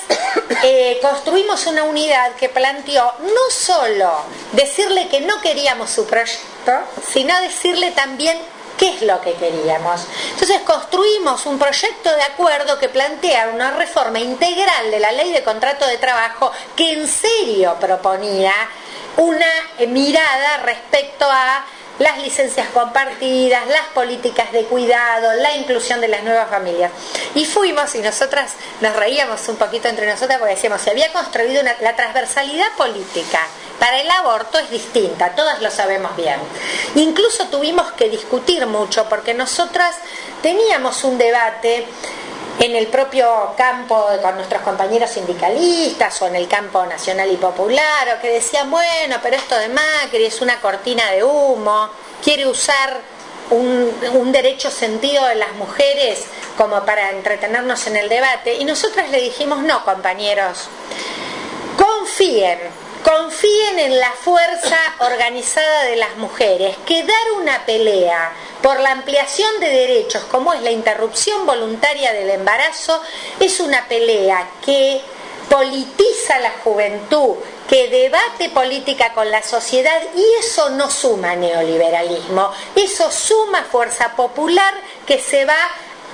construimos una unidad que planteó no solo decirle que no queríamos su proyecto, sino decirle también qué es lo que queríamos. Entonces construimos un proyecto de acuerdo que plantea una reforma integral de la ley de contrato de trabajo que en serio proponía una mirada respecto a las licencias compartidas, las políticas de cuidado, la inclusión de las nuevas familias. Y fuimos, y nosotras nos reíamos un poquito entre nosotras porque decíamos, se había construido la transversalidad política para el aborto es distinta, todas lo sabemos bien. Incluso tuvimos que discutir mucho porque nosotras teníamos un debate en el propio campo con nuestros compañeros sindicalistas o en el campo nacional y popular, o que decían, bueno, pero esto de Macri es una cortina de humo, quiere usar un derecho sentido de las mujeres como para entretenernos en el debate. Y nosotras le dijimos, no, compañeros, confíen en la fuerza organizada de las mujeres, que dar una pelea por la ampliación de derechos como es la interrupción voluntaria del embarazo es una pelea que politiza la juventud, que debate política con la sociedad, y eso no suma neoliberalismo, eso suma fuerza popular que se va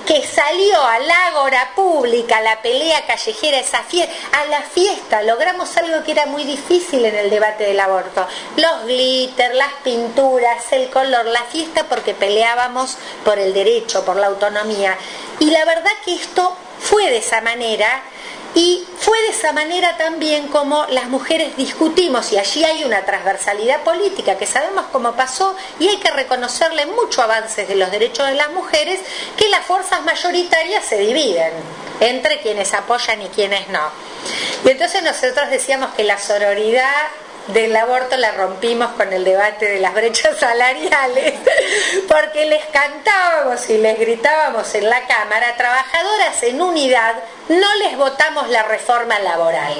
que salió al ágora pública, a la pelea callejera, a la fiesta, logramos algo que era muy difícil en el debate del aborto. Los glitter, las pinturas, el color, la fiesta, porque peleábamos por el derecho, por la autonomía. Y la verdad que esto fue de esa manera. Y fue de esa manera también como las mujeres discutimos, y allí hay una transversalidad política que sabemos cómo pasó, y hay que reconocerle muchos avances de los derechos de las mujeres, que las fuerzas mayoritarias se dividen entre quienes apoyan y quienes no. Y entonces nosotros decíamos que la sororidad del aborto la rompimos con el debate de las brechas salariales, porque les cantábamos y les gritábamos en la Cámara: trabajadoras en unidad, no les votamos la reforma laboral.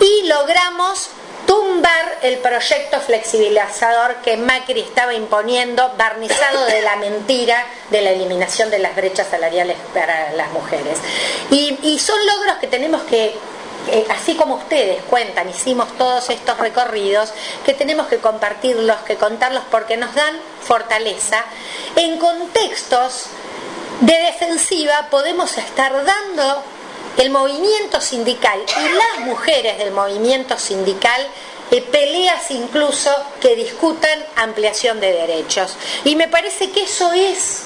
Y logramos tumbar el proyecto flexibilizador que Macri estaba imponiendo, barnizado de la mentira de la eliminación de las brechas salariales para las mujeres. Y son logros que tenemos que, así como ustedes cuentan, hicimos todos estos recorridos, que tenemos que compartirlos, que contarlos, porque nos dan fortaleza. En contextos de defensiva podemos estar dando el movimiento sindical y las mujeres del movimiento sindical peleas incluso que discutan ampliación de derechos. Y me parece que eso es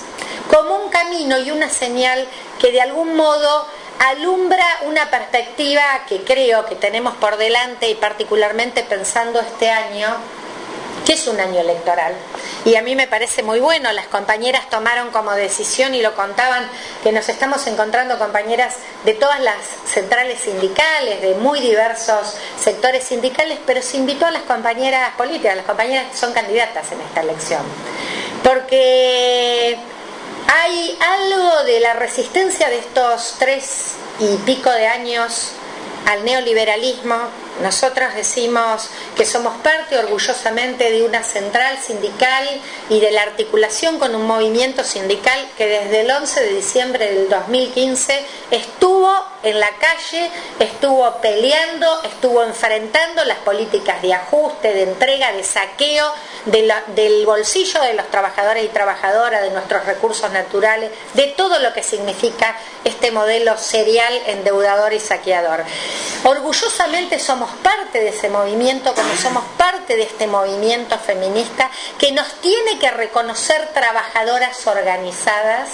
como un camino y una señal que de algún modo alumbra una perspectiva que creo que tenemos por delante, y particularmente pensando este año, que es un año electoral. Y a mí me parece muy bueno, las compañeras tomaron como decisión, y lo contaban, que nos estamos encontrando compañeras de todas las centrales sindicales, de muy diversos sectores sindicales, pero se invitó a las compañeras políticas, las compañeras que son candidatas en esta elección. Porque hay algo de la resistencia de estos 3 y pico de años al neoliberalismo. Nosotros decimos que somos parte orgullosamente de una central sindical y de la articulación con un movimiento sindical que desde el 11 de diciembre del 2015 estuvo en la calle, estuvo peleando, estuvo enfrentando las políticas de ajuste, de entrega, de saqueo del bolsillo de los trabajadores y trabajadoras, de nuestros recursos naturales, de todo lo que significa este modelo serial, endeudador y saqueador. Orgullosamente somos parte de ese movimiento, como somos parte de este movimiento feminista que nos tiene que reconocer trabajadoras organizadas,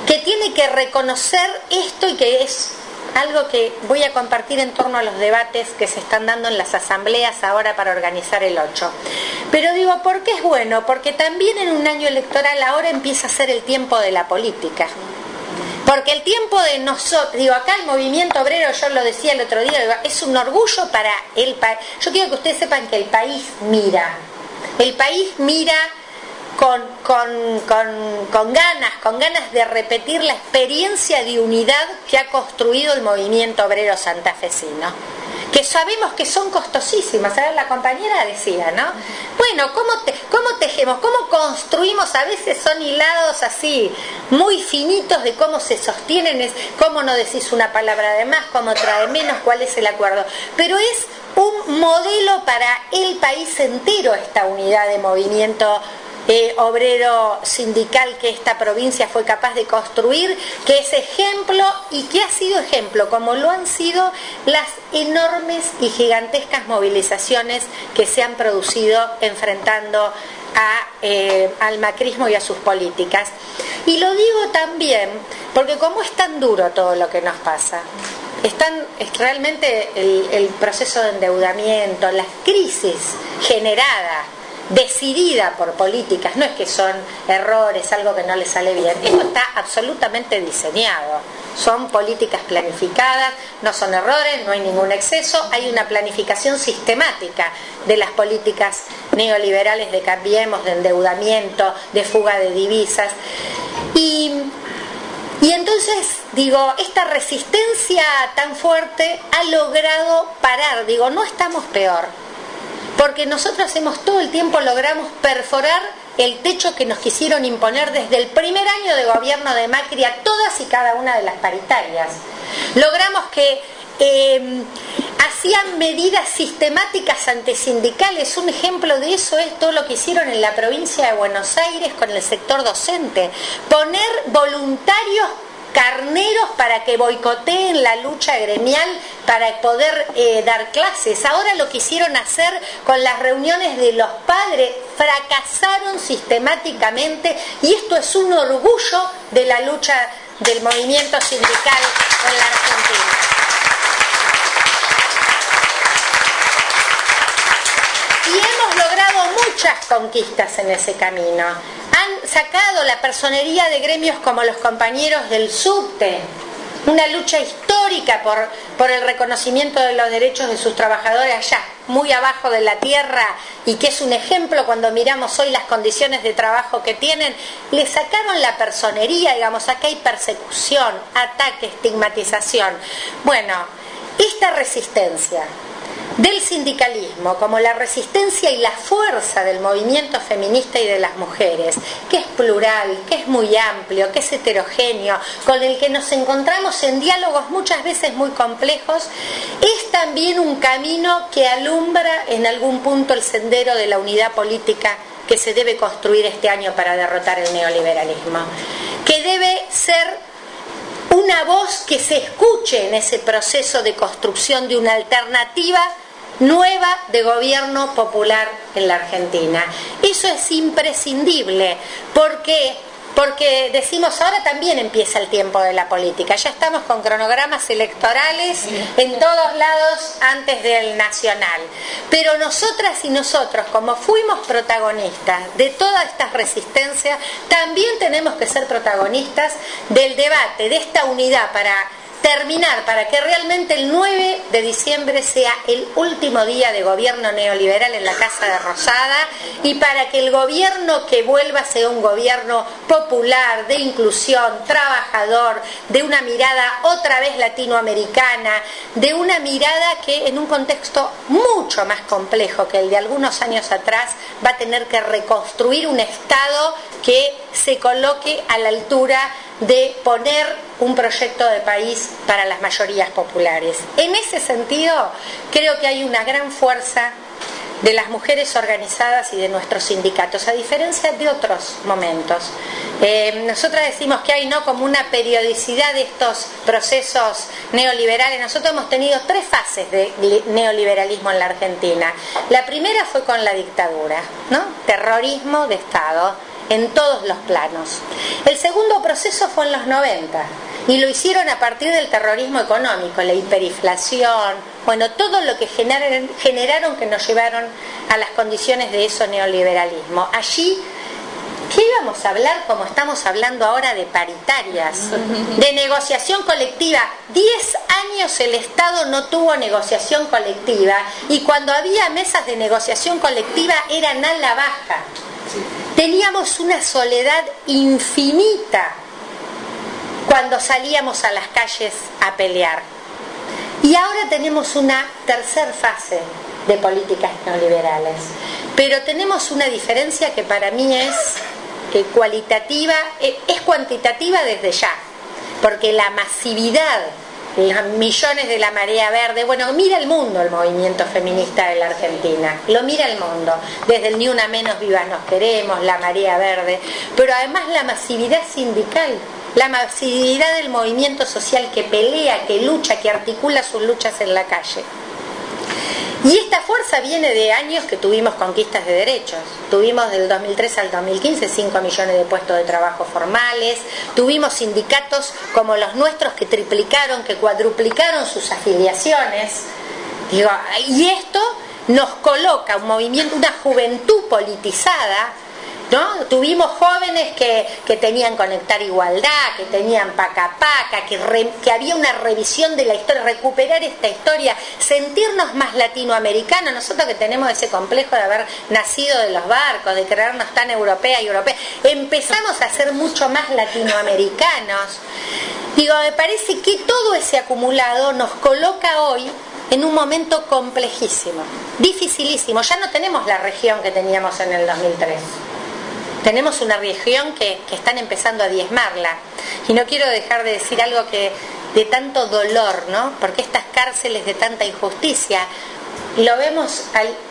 que tiene que reconocer esto, y que es algo que voy a compartir en torno a los debates que se están dando en las asambleas ahora para organizar el 8. Pero digo, ¿por qué es bueno? Porque también en un año electoral ahora empieza a ser el tiempo de la política. Porque el tiempo de nosotros, digo, acá el movimiento obrero, yo lo decía el otro día, digo, es un orgullo para el país. Yo quiero que ustedes sepan que el país mira con ganas de repetir la experiencia de unidad que ha construido el movimiento obrero santafesino, que sabemos que son costosísimas. A ver, la compañera decía, ¿no? Bueno, ¿cómo tejemos? ¿Cómo construimos? A veces son hilados así, muy finitos, de cómo se sostienen, cómo no decís una palabra de más, cómo trae menos, cuál es el acuerdo. Pero es un modelo para el país entero, esta unidad de movimiento obrero sindical que esta provincia fue capaz de construir, que es ejemplo, y que ha sido ejemplo, como lo han sido las enormes y gigantescas movilizaciones que se han producido enfrentando al macrismo y a sus políticas. Y lo digo también porque como es tan duro todo lo que nos pasa, es realmente el proceso de endeudamiento, las crisis generadas, decidida por políticas, no es que son errores, algo que no le sale bien, esto está absolutamente diseñado, son políticas planificadas, no son errores, no hay ningún exceso, hay una planificación sistemática de las políticas neoliberales de cambiemos, de endeudamiento, de fuga de divisas, y entonces, digo, esta resistencia tan fuerte ha logrado parar, digo, no estamos peor, porque nosotros todo el tiempo logramos perforar el techo que nos quisieron imponer desde el primer año de gobierno de Macri a todas y cada una de las paritarias. Logramos que hacían medidas sistemáticas antisindicales. Un ejemplo de eso es todo lo que hicieron en la provincia de Buenos Aires con el sector docente. Poner voluntarios carneros para que boicoteen la lucha gremial para poder dar clases. Ahora lo quisieron hacer con las reuniones de los padres, fracasaron sistemáticamente, y esto es un orgullo de la lucha del movimiento sindical en la Argentina. Y hemos logrado muchas conquistas en ese camino. Han sacado la personería de gremios como los compañeros del subte, una lucha histórica por el reconocimiento de los derechos de sus trabajadores allá, muy abajo de la tierra, y que es un ejemplo cuando miramos hoy las condiciones de trabajo que tienen. Le sacaron la personería, digamos, acá hay persecución, ataque, estigmatización. Bueno, esta resistencia del sindicalismo, como la resistencia y la fuerza del movimiento feminista y de las mujeres, que es plural, que es muy amplio, que es heterogéneo, con el que nos encontramos en diálogos muchas veces muy complejos, es también un camino que alumbra en algún punto el sendero de la unidad política que se debe construir este año para derrotar el neoliberalismo, que debe ser una voz que se escuche en ese proceso de construcción de una alternativa nueva de gobierno popular en la Argentina. Eso es imprescindible. ¿Por qué? Porque decimos, ahora también empieza el tiempo de la política. Ya estamos con cronogramas electorales en todos lados antes del nacional. Pero nosotras y nosotros, como fuimos protagonistas de toda esta resistencia, también tenemos que ser protagonistas del debate, de esta unidad para terminar, para que realmente el 9 de diciembre sea el último día de gobierno neoliberal en la Casa de Rosada, y para que el gobierno que vuelva sea un gobierno popular, de inclusión, trabajador, de una mirada otra vez latinoamericana, de una mirada que en un contexto mucho más complejo que el de algunos años atrás va a tener que reconstruir un Estado que se coloque a la altura de poner un proyecto de país para las mayorías populares. En ese sentido, creo que hay una gran fuerza de las mujeres organizadas y de nuestros sindicatos, a diferencia de otros momentos. Nosotras decimos que hay no como una periodicidad de estos procesos neoliberales. Nosotros hemos tenido 3 fases de neoliberalismo en la Argentina. La primera fue con la dictadura, ¿no? Terrorismo de Estado en todos los planos. El segundo proceso fue en los 90 y lo hicieron a partir del terrorismo económico, la hiperinflación, bueno, todo lo que generaron que nos llevaron a las condiciones de eso neoliberalismo. Allí, ¿qué íbamos a hablar como estamos hablando ahora de paritarias, de negociación colectiva? 10 años el Estado no tuvo negociación colectiva, y cuando había mesas de negociación colectiva eran a la baja. Teníamos una soledad infinita cuando salíamos a las calles a pelear. Y ahora tenemos una tercera fase de políticas neoliberales. Pero tenemos una diferencia que para mí es cualitativa, es cuantitativa desde ya. Porque la masividad, los millones de la Marea Verde, bueno, mira el mundo el movimiento feminista de la Argentina, lo mira el mundo, desde el Ni Una Menos, Vivas Nos Queremos, la Marea Verde, pero además la masividad sindical, la masividad del movimiento social que pelea, que lucha, que articula sus luchas en la calle. Y esta fuerza viene de años que tuvimos conquistas de derechos. Tuvimos del 2003 al 2015 5 millones de puestos de trabajo formales, tuvimos sindicatos como los nuestros que triplicaron, que cuadruplicaron sus afiliaciones. Y esto nos coloca un movimiento, una juventud politizada, ¿no? Tuvimos jóvenes que tenían Conectar Igualdad, que tenían Paca Paca, que había una revisión de la historia, recuperar esta historia, sentirnos más latinoamericanos. Nosotros que tenemos ese complejo de haber nacido de los barcos, de creernos tan europea y europea, empezamos a ser mucho más latinoamericanos. Me parece que todo ese acumulado nos coloca hoy en un momento complejísimo, dificilísimo. Ya no tenemos la región que teníamos en el 2003. Tenemos una región que están empezando a diezmarla. Y no quiero dejar de decir algo que de tanto dolor, ¿no? Porque estas cárceles de tanta injusticia. Lo vemos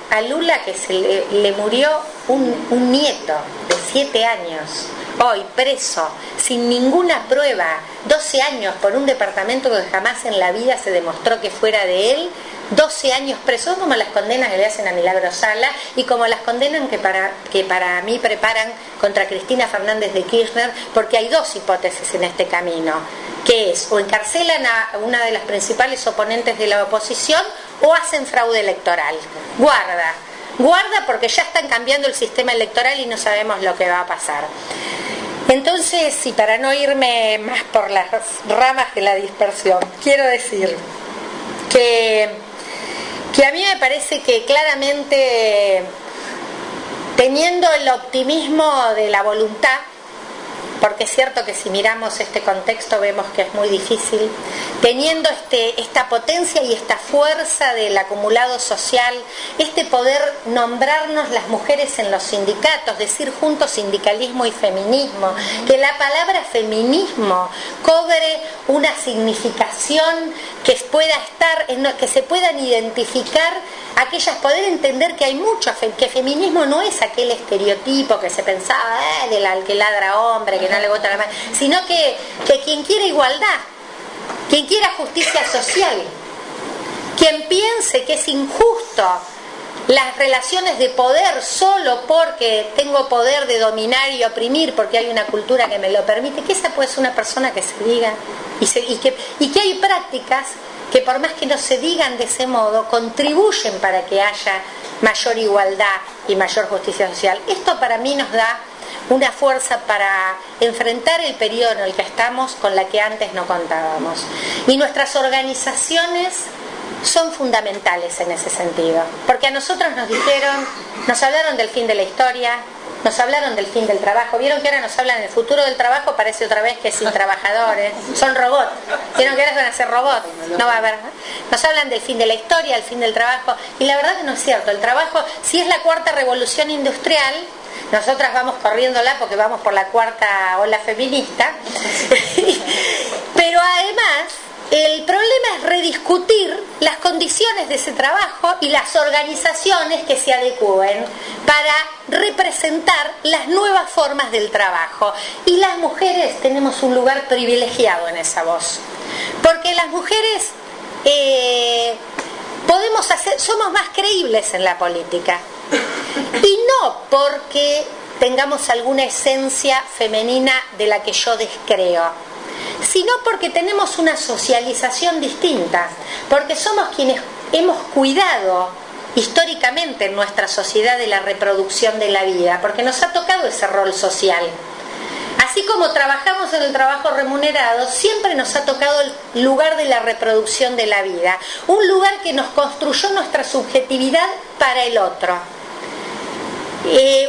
a Lula, que le murió un nieto de 7 años, hoy preso, sin ninguna prueba, 12 años por un departamento que jamás en la vida se demostró que fuera de él, 12 años preso, como las condenas que le hacen a Milagro Sala y como las condenas que para mí preparan contra Cristina Fernández de Kirchner, porque hay dos hipótesis en este camino, que es o encarcelan a una de las principales oponentes de la oposición o hacen fraude electoral. Guarda porque ya están cambiando el sistema electoral y no sabemos lo que va a pasar. Entonces, y para no irme más por las ramas de la dispersión, quiero decir que a mí me parece que claramente, teniendo el optimismo de la voluntad, porque es cierto que si miramos este contexto vemos que es muy difícil, teniendo esta potencia y esta fuerza del acumulado social, este poder nombrarnos las mujeres en los sindicatos, decir juntos sindicalismo y feminismo, que la palabra feminismo cobre una significación que pueda estar, que se puedan identificar aquellas, poder entender que hay mucho, que feminismo no es aquel estereotipo que se pensaba del que ladra hombre, que no le gusta la mano, sino que quien quiera igualdad, quien quiera justicia social, quien piense que es injusto las relaciones de poder solo porque tengo poder de dominar y oprimir, porque hay una cultura que me lo permite, que esa puede ser una persona que se diga y que hay prácticas que por más que no se digan de ese modo, contribuyen para que haya mayor igualdad y mayor justicia social. Esto para mí nos da una fuerza para enfrentar el periodo en el que estamos con la que antes no contábamos. Y nuestras organizaciones son fundamentales en ese sentido, porque a nosotros nos hablaron del fin de la historia, nos hablaron del fin del trabajo. Vieron que ahora nos hablan del futuro del trabajo, parece otra vez que sin trabajadores, son robots. Vieron que ahora van a ser robots, no va a haber. Nos hablan del fin de la historia, del fin del trabajo, y la verdad que no es cierto. El trabajo, si es la cuarta revolución industrial, nosotras vamos corriéndola porque vamos por la cuarta ola feminista, pero además el problema es rediscutir las condiciones de ese trabajo y las organizaciones que se adecúen para representar las nuevas formas del trabajo. Y las mujeres tenemos un lugar privilegiado en esa voz, porque las mujeres somos más creíbles en la política, y no porque tengamos alguna esencia femenina de la que yo descreo, sino porque tenemos una socialización distinta, porque somos quienes hemos cuidado históricamente en nuestra sociedad de la reproducción de la vida, porque nos ha tocado ese rol social. Así como trabajamos en el trabajo remunerado, siempre nos ha tocado el lugar de la reproducción de la vida, un lugar que nos construyó nuestra subjetividad para el otro.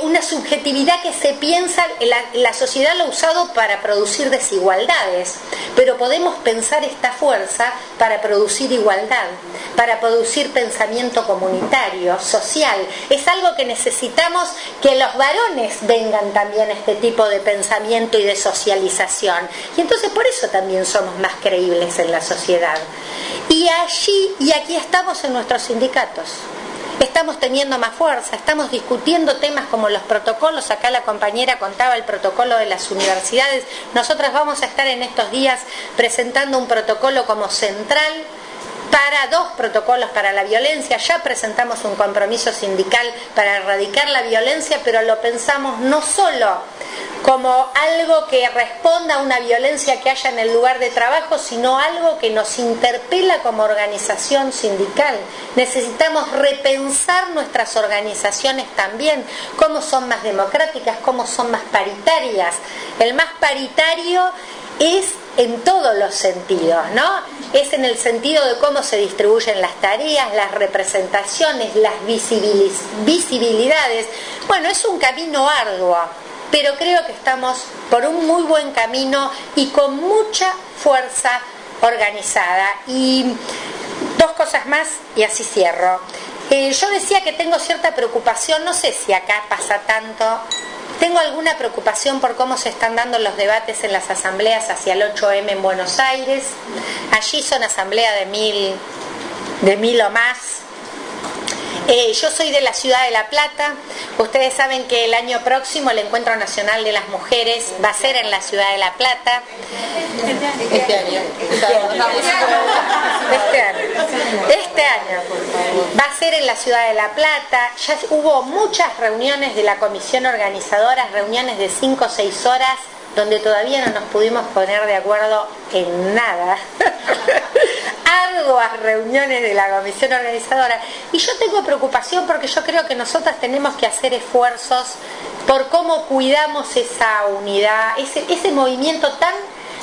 Una subjetividad que se piensa, la sociedad lo ha usado para producir desigualdades, pero podemos pensar esta fuerza para producir igualdad, para producir pensamiento comunitario, social. Es algo que necesitamos que los varones vengan también a este tipo de pensamiento y de socialización, y entonces por eso también somos más creíbles en la sociedad. Y aquí estamos en nuestros sindicatos. Estamos teniendo más fuerza, estamos discutiendo temas como los protocolos. Acá la compañera contaba el protocolo de las universidades. Nosotras vamos a estar en estos días presentando un protocolo como central para 2 protocolos para la violencia. Ya presentamos un compromiso sindical para erradicar la violencia, pero lo pensamos no solo como algo que responda a una violencia que haya en el lugar de trabajo, sino algo que nos interpela como organización sindical. Necesitamos repensar nuestras organizaciones también, cómo son más democráticas, cómo son más paritarias. El más paritario es en todos los sentidos, ¿no? Es en el sentido de cómo se distribuyen las tareas, las representaciones, las visibilidades. Bueno, es un camino arduo, pero creo que estamos por un muy buen camino y con mucha fuerza organizada. Y 2 cosas más y así cierro. Yo decía que tengo cierta preocupación, no sé si acá pasa tanto, Tengo alguna preocupación por cómo se están dando los debates en las asambleas hacia el 8M en Buenos Aires. Allí son asambleas de mil o más. Yo soy de la ciudad de La Plata. Ustedes saben que el año próximo el Encuentro Nacional de las Mujeres va a ser en la ciudad de La Plata. Este año va a ser en la ciudad de La Plata. Ya hubo muchas reuniones de la comisión organizadora, reuniones de 5 o 6 horas, donde todavía no nos pudimos poner de acuerdo en nada. Arduas reuniones de la comisión organizadora. Y yo tengo preocupación porque yo creo que nosotras tenemos que hacer esfuerzos por cómo cuidamos esa unidad, ese movimiento tan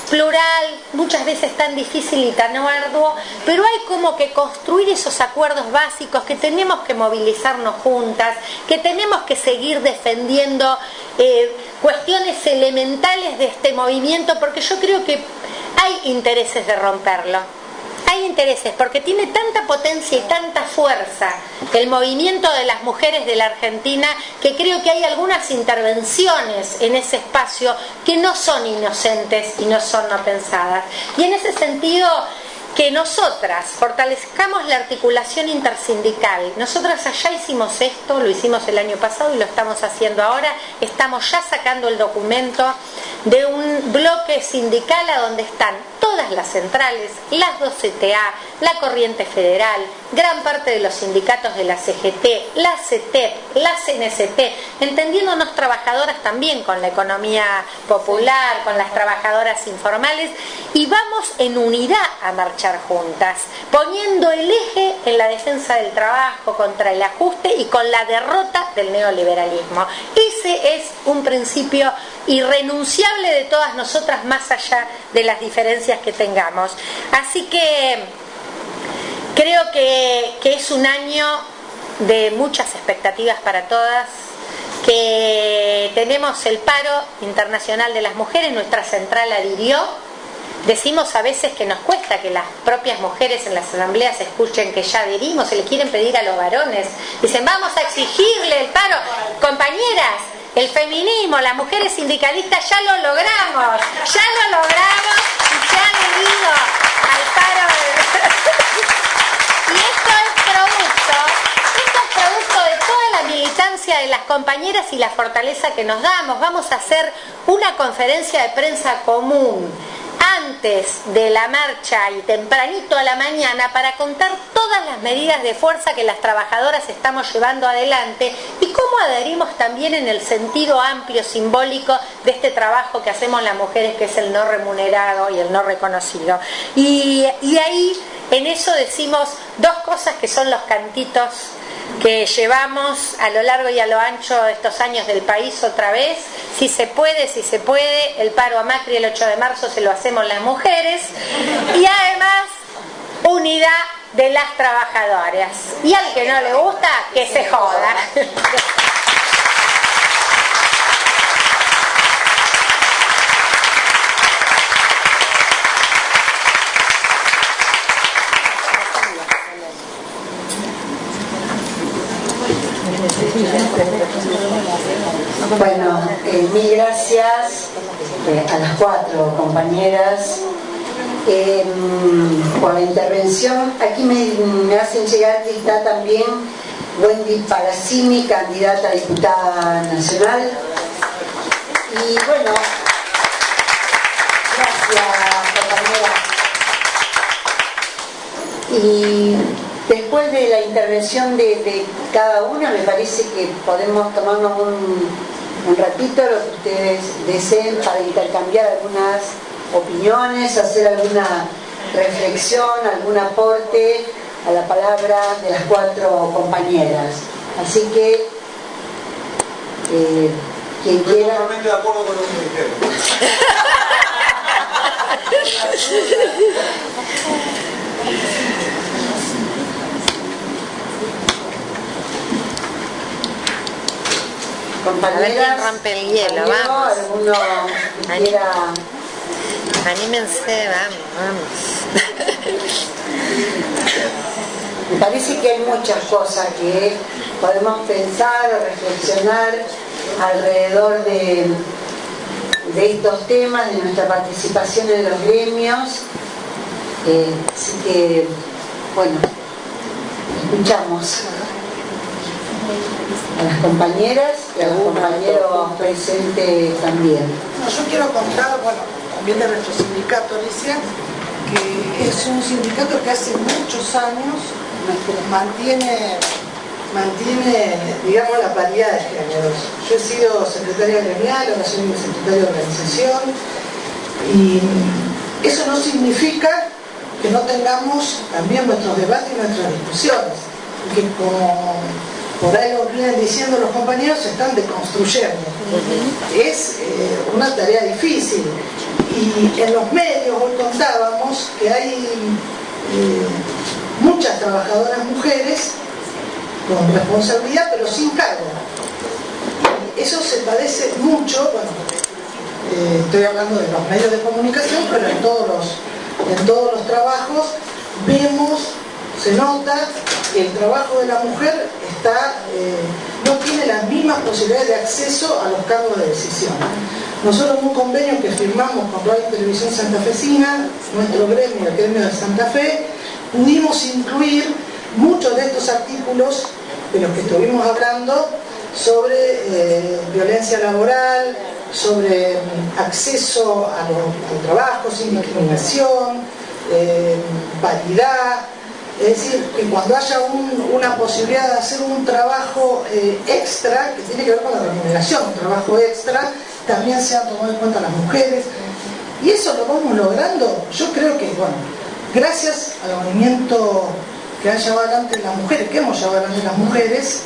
plural, muchas veces tan difícil y tan arduo, pero hay como que construir esos acuerdos básicos, que tenemos que movilizarnos juntas, que tenemos que seguir defendiendo cuestiones elementales de este movimiento, porque yo creo que hay intereses de romperlo. Hay intereses, porque tiene tanta potencia y tanta fuerza el movimiento de las mujeres de la Argentina, que creo que hay algunas intervenciones en ese espacio que no son inocentes y no son no pensadas. Y en ese sentido, que nosotras fortalezcamos la articulación intersindical. Nosotras allá hicimos esto, lo hicimos el año pasado y lo estamos haciendo ahora. Estamos ya sacando el documento de un bloque sindical a donde están todas las centrales, las 2 CTA, la Corriente Federal, gran parte de los sindicatos de la CGT, la CETEP, la CNCT, entendiéndonos trabajadoras también con la economía popular, con las trabajadoras informales, y vamos en unidad a marchar juntas, poniendo el eje en la defensa del trabajo contra el ajuste y con la derrota del neoliberalismo. Ese es un principio irrenunciable de todas nosotras, más allá de las diferencias que tengamos. Así que creo que es un año de muchas expectativas para todas, que tenemos el paro internacional de las mujeres, nuestra central adhirió. Decimos a veces que nos cuesta que las propias mujeres en las asambleas escuchen que ya adherimos, se le quieren pedir a los varones, dicen vamos a exigirle el paro. Compañeras, el feminismo, las mujeres sindicalistas ya lo logramos y se han adherido al paro. Y esto es producto de toda la militancia de las compañeras y la fortaleza que nos damos. Vamos a hacer una conferencia de prensa común antes de la marcha y tempranito a la mañana para contar todas las medidas de fuerza que las trabajadoras estamos llevando adelante y cómo adherimos también en el sentido amplio, simbólico de este trabajo que hacemos las mujeres, que es el no remunerado y el no reconocido. Y ahí en eso decimos 2 cosas que son los cantitos que llevamos a lo largo y a lo ancho de estos años del país otra vez. Si se puede, el paro a Macri el 8 de marzo se lo hacemos las mujeres, y además unidad de las trabajadoras, y al que no le gusta que se joda. Bueno, mil gracias a las 4 compañeras por la intervención. Aquí me hacen llegar que está también Wendy Palacini, candidata a diputada nacional. Y bueno, gracias compañera. Y después de la intervención de cada una, me parece que podemos tomarnos un ratito, lo que ustedes deseen, para intercambiar algunas opiniones, hacer alguna reflexión, algún aporte a la palabra de las 4 compañeras. Así que, quien quiera... Estoy totalmente de acuerdo con lo que dijeron. A ver quién rompe el hielo, vamos. ¿Alguno quiera? Anímense, vamos. Me parece que hay muchas cosas que podemos pensar o reflexionar alrededor de estos temas, de nuestra participación en los gremios. Así que, bueno, escuchamos a las compañeras y a los compañeros presentes también. No, yo quiero contar, bueno, también de nuestro sindicato, Alicia, que es un sindicato que hace muchos años mantiene, digamos, la paridad de géneros. Yo he sido secretaria gremial, ahora soy secretaria de organización, y eso no significa que no tengamos también nuestros debates y nuestras discusiones, que como por ahí lo vienen diciendo los compañeros, se están deconstruyendo. Es una tarea difícil, y en los medios hoy contábamos que hay muchas trabajadoras mujeres con responsabilidad pero sin cargo. Eso se padece mucho, bueno, estoy hablando de los medios de comunicación, pero en todos los trabajos vemos, se nota que el trabajo de la mujer no tiene las mismas posibilidades de acceso a los cargos de decisión. Nosotros en un convenio que firmamos con Radio y Televisión Santafesina, nuestro gremio, el gremio de Santa Fe, pudimos incluir muchos de estos artículos de los que estuvimos hablando sobre violencia laboral, sobre acceso al trabajo sin discriminación, paridad. Es decir, que cuando haya una posibilidad de hacer un trabajo extra, que tiene que ver con la remuneración, un trabajo extra, también se han tomado en cuenta las mujeres. Y eso lo vamos logrando, yo creo que, bueno, gracias al movimiento que han llevado adelante las mujeres, que hemos llevado adelante las mujeres,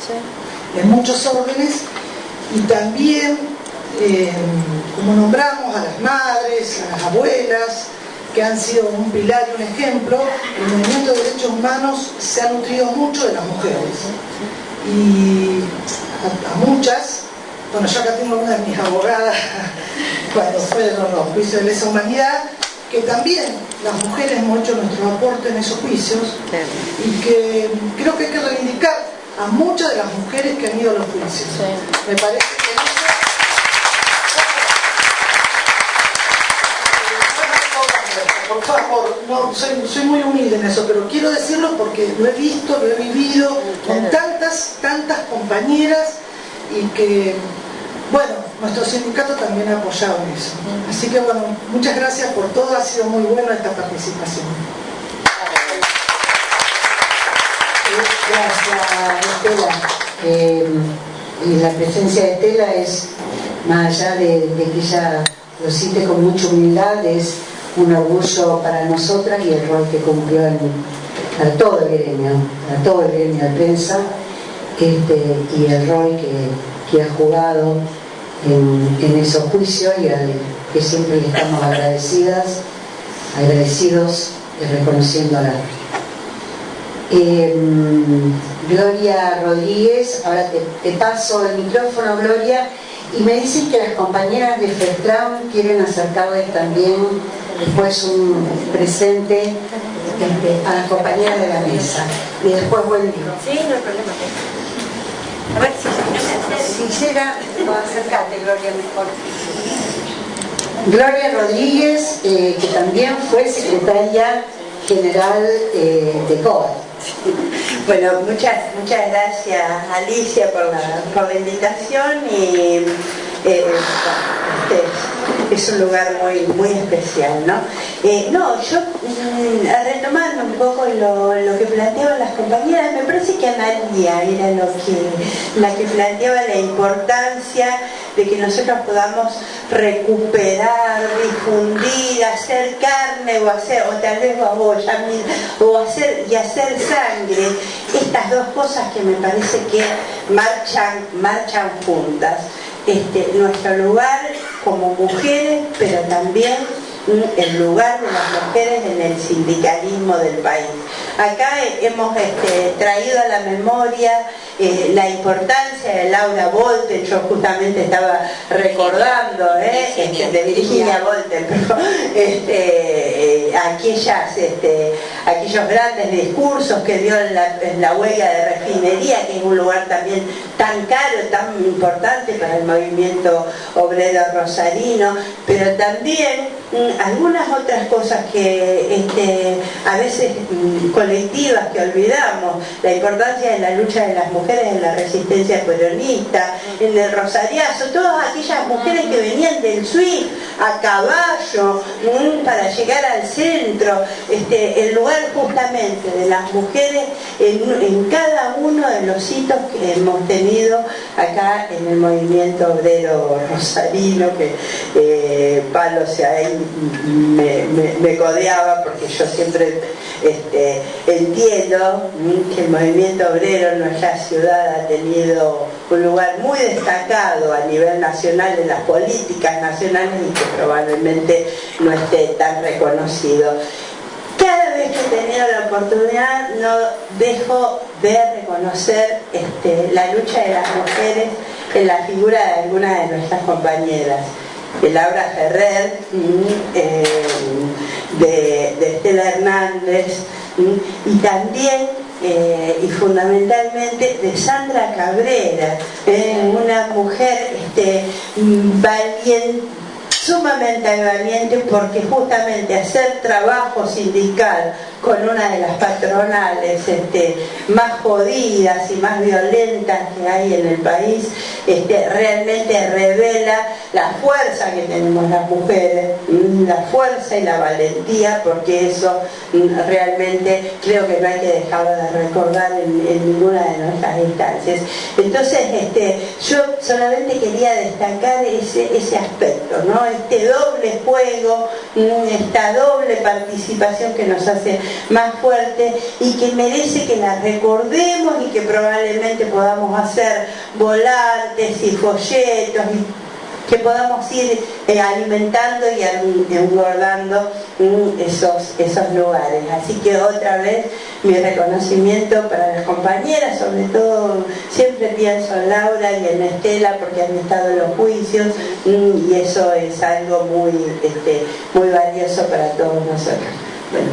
en muchos órdenes, y también, como nombramos a las madres, a las abuelas, que han sido un pilar y un ejemplo, el movimiento de derechos humanos se ha nutrido mucho de las mujeres. Y a muchas, bueno, yo acá tengo una de mis abogadas, cuando fueron los juicios de lesa humanidad, que también las mujeres hemos hecho nuestro aporte en esos juicios, y que creo que hay que reivindicar a muchas de las mujeres que han ido a los juicios. Me parece que por favor, no, soy muy humilde en eso, pero quiero decirlo porque lo he visto, lo he vivido con tantas compañeras, y que, bueno, nuestro sindicato también ha apoyado en eso. Así que, bueno, muchas gracias por todo, ha sido muy buena esta participación. Gracias, Estela. Y la presencia de Estela es, más allá de que ella lo siente con mucha humildad, es un orgullo para nosotras, y el rol que cumplió para todo el gremio de prensa, y el rol que ha jugado en esos juicios, y que siempre le estamos agradecidos y reconociéndola. Gloria Rodríguez, ahora te paso el micrófono, Gloria, y me dicen que las compañeras de FETRAM quieren acercarles también después un presente a las compañeras de la mesa, y después Wendy. Sí, no hay problema. A ver si llega, acércate, Gloria, mejor. Gloria Rodríguez, que también fue secretaria general de COA. Bueno, muchas gracias, Alicia, por la invitación, y es un lugar muy especial, ¿no? Yo, retomando un poco lo que planteaban las compañeras, me parece que Analia era la que planteaba la importancia de que nosotros podamos recuperar, difundir, hacer carne, o tal vez baboya, o hacer sangre, estas dos cosas que me parece que marchan juntas. Nuestro lugar como mujeres, pero también el lugar de las mujeres en el sindicalismo del país. acá hemos traído a la memoria la importancia de Laura Volter. Yo justamente estaba recordando de Virginia Volter, pero aquellos grandes discursos que dio en la huelga de refinería, que es un lugar también tan caro, tan importante para el movimiento obrero rosarino, pero también algunas otras cosas que a veces colectivas que olvidamos: la importancia de la lucha de las mujeres en la resistencia peronista, en el rosariazo, todas aquellas mujeres que venían del Swift a caballo para llegar al centro, el lugar justamente de las mujeres en cada uno de los hitos que hemos tenido acá en el movimiento obrero rosarino, que Palo ahí me codeaba, porque yo siempre entiendo que el movimiento obrero en nuestra ciudad ha tenido un lugar muy destacado a nivel nacional en las políticas nacionales y que probablemente no esté tan reconocido. Cada vez que he tenido la oportunidad no dejo de reconocer la lucha de las mujeres en la figura de algunas de nuestras compañeras, de Laura Ferrer, de Estela Hernández, y también y fundamentalmente de Sandra Cabrera, una mujer valiente, sumamente valiente, porque justamente hacer trabajo sindical con una de las patronales más jodidas y más violentas que hay en el país, realmente revela la fuerza que tenemos las mujeres, la fuerza y la valentía, porque eso realmente creo que no hay que dejarlo de recordar en ninguna de nuestras instancias. Entonces yo solamente quería destacar ese aspecto, ¿no? Este doble juego, esta doble participación que nos hace más fuerte y que merece que la recordemos, y que probablemente podamos hacer volantes y folletos, y que podamos ir alimentando y engordando esos lugares. Así que otra vez mi reconocimiento para las compañeras, sobre todo siempre pienso en Laura y en Estela, porque han estado en los juicios, y eso es algo muy valioso para todos nosotros. Bueno.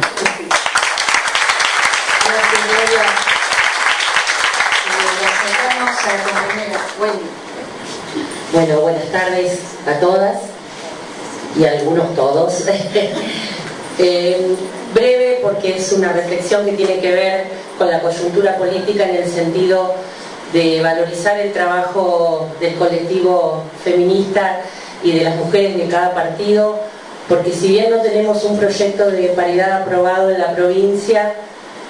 Bueno, buenas tardes a todas y a algunos todos. Breve, porque es una reflexión que tiene que ver con la coyuntura política, en el sentido de valorizar el trabajo del colectivo feminista y de las mujeres de cada partido, porque si bien no tenemos un proyecto de paridad aprobado en la provincia,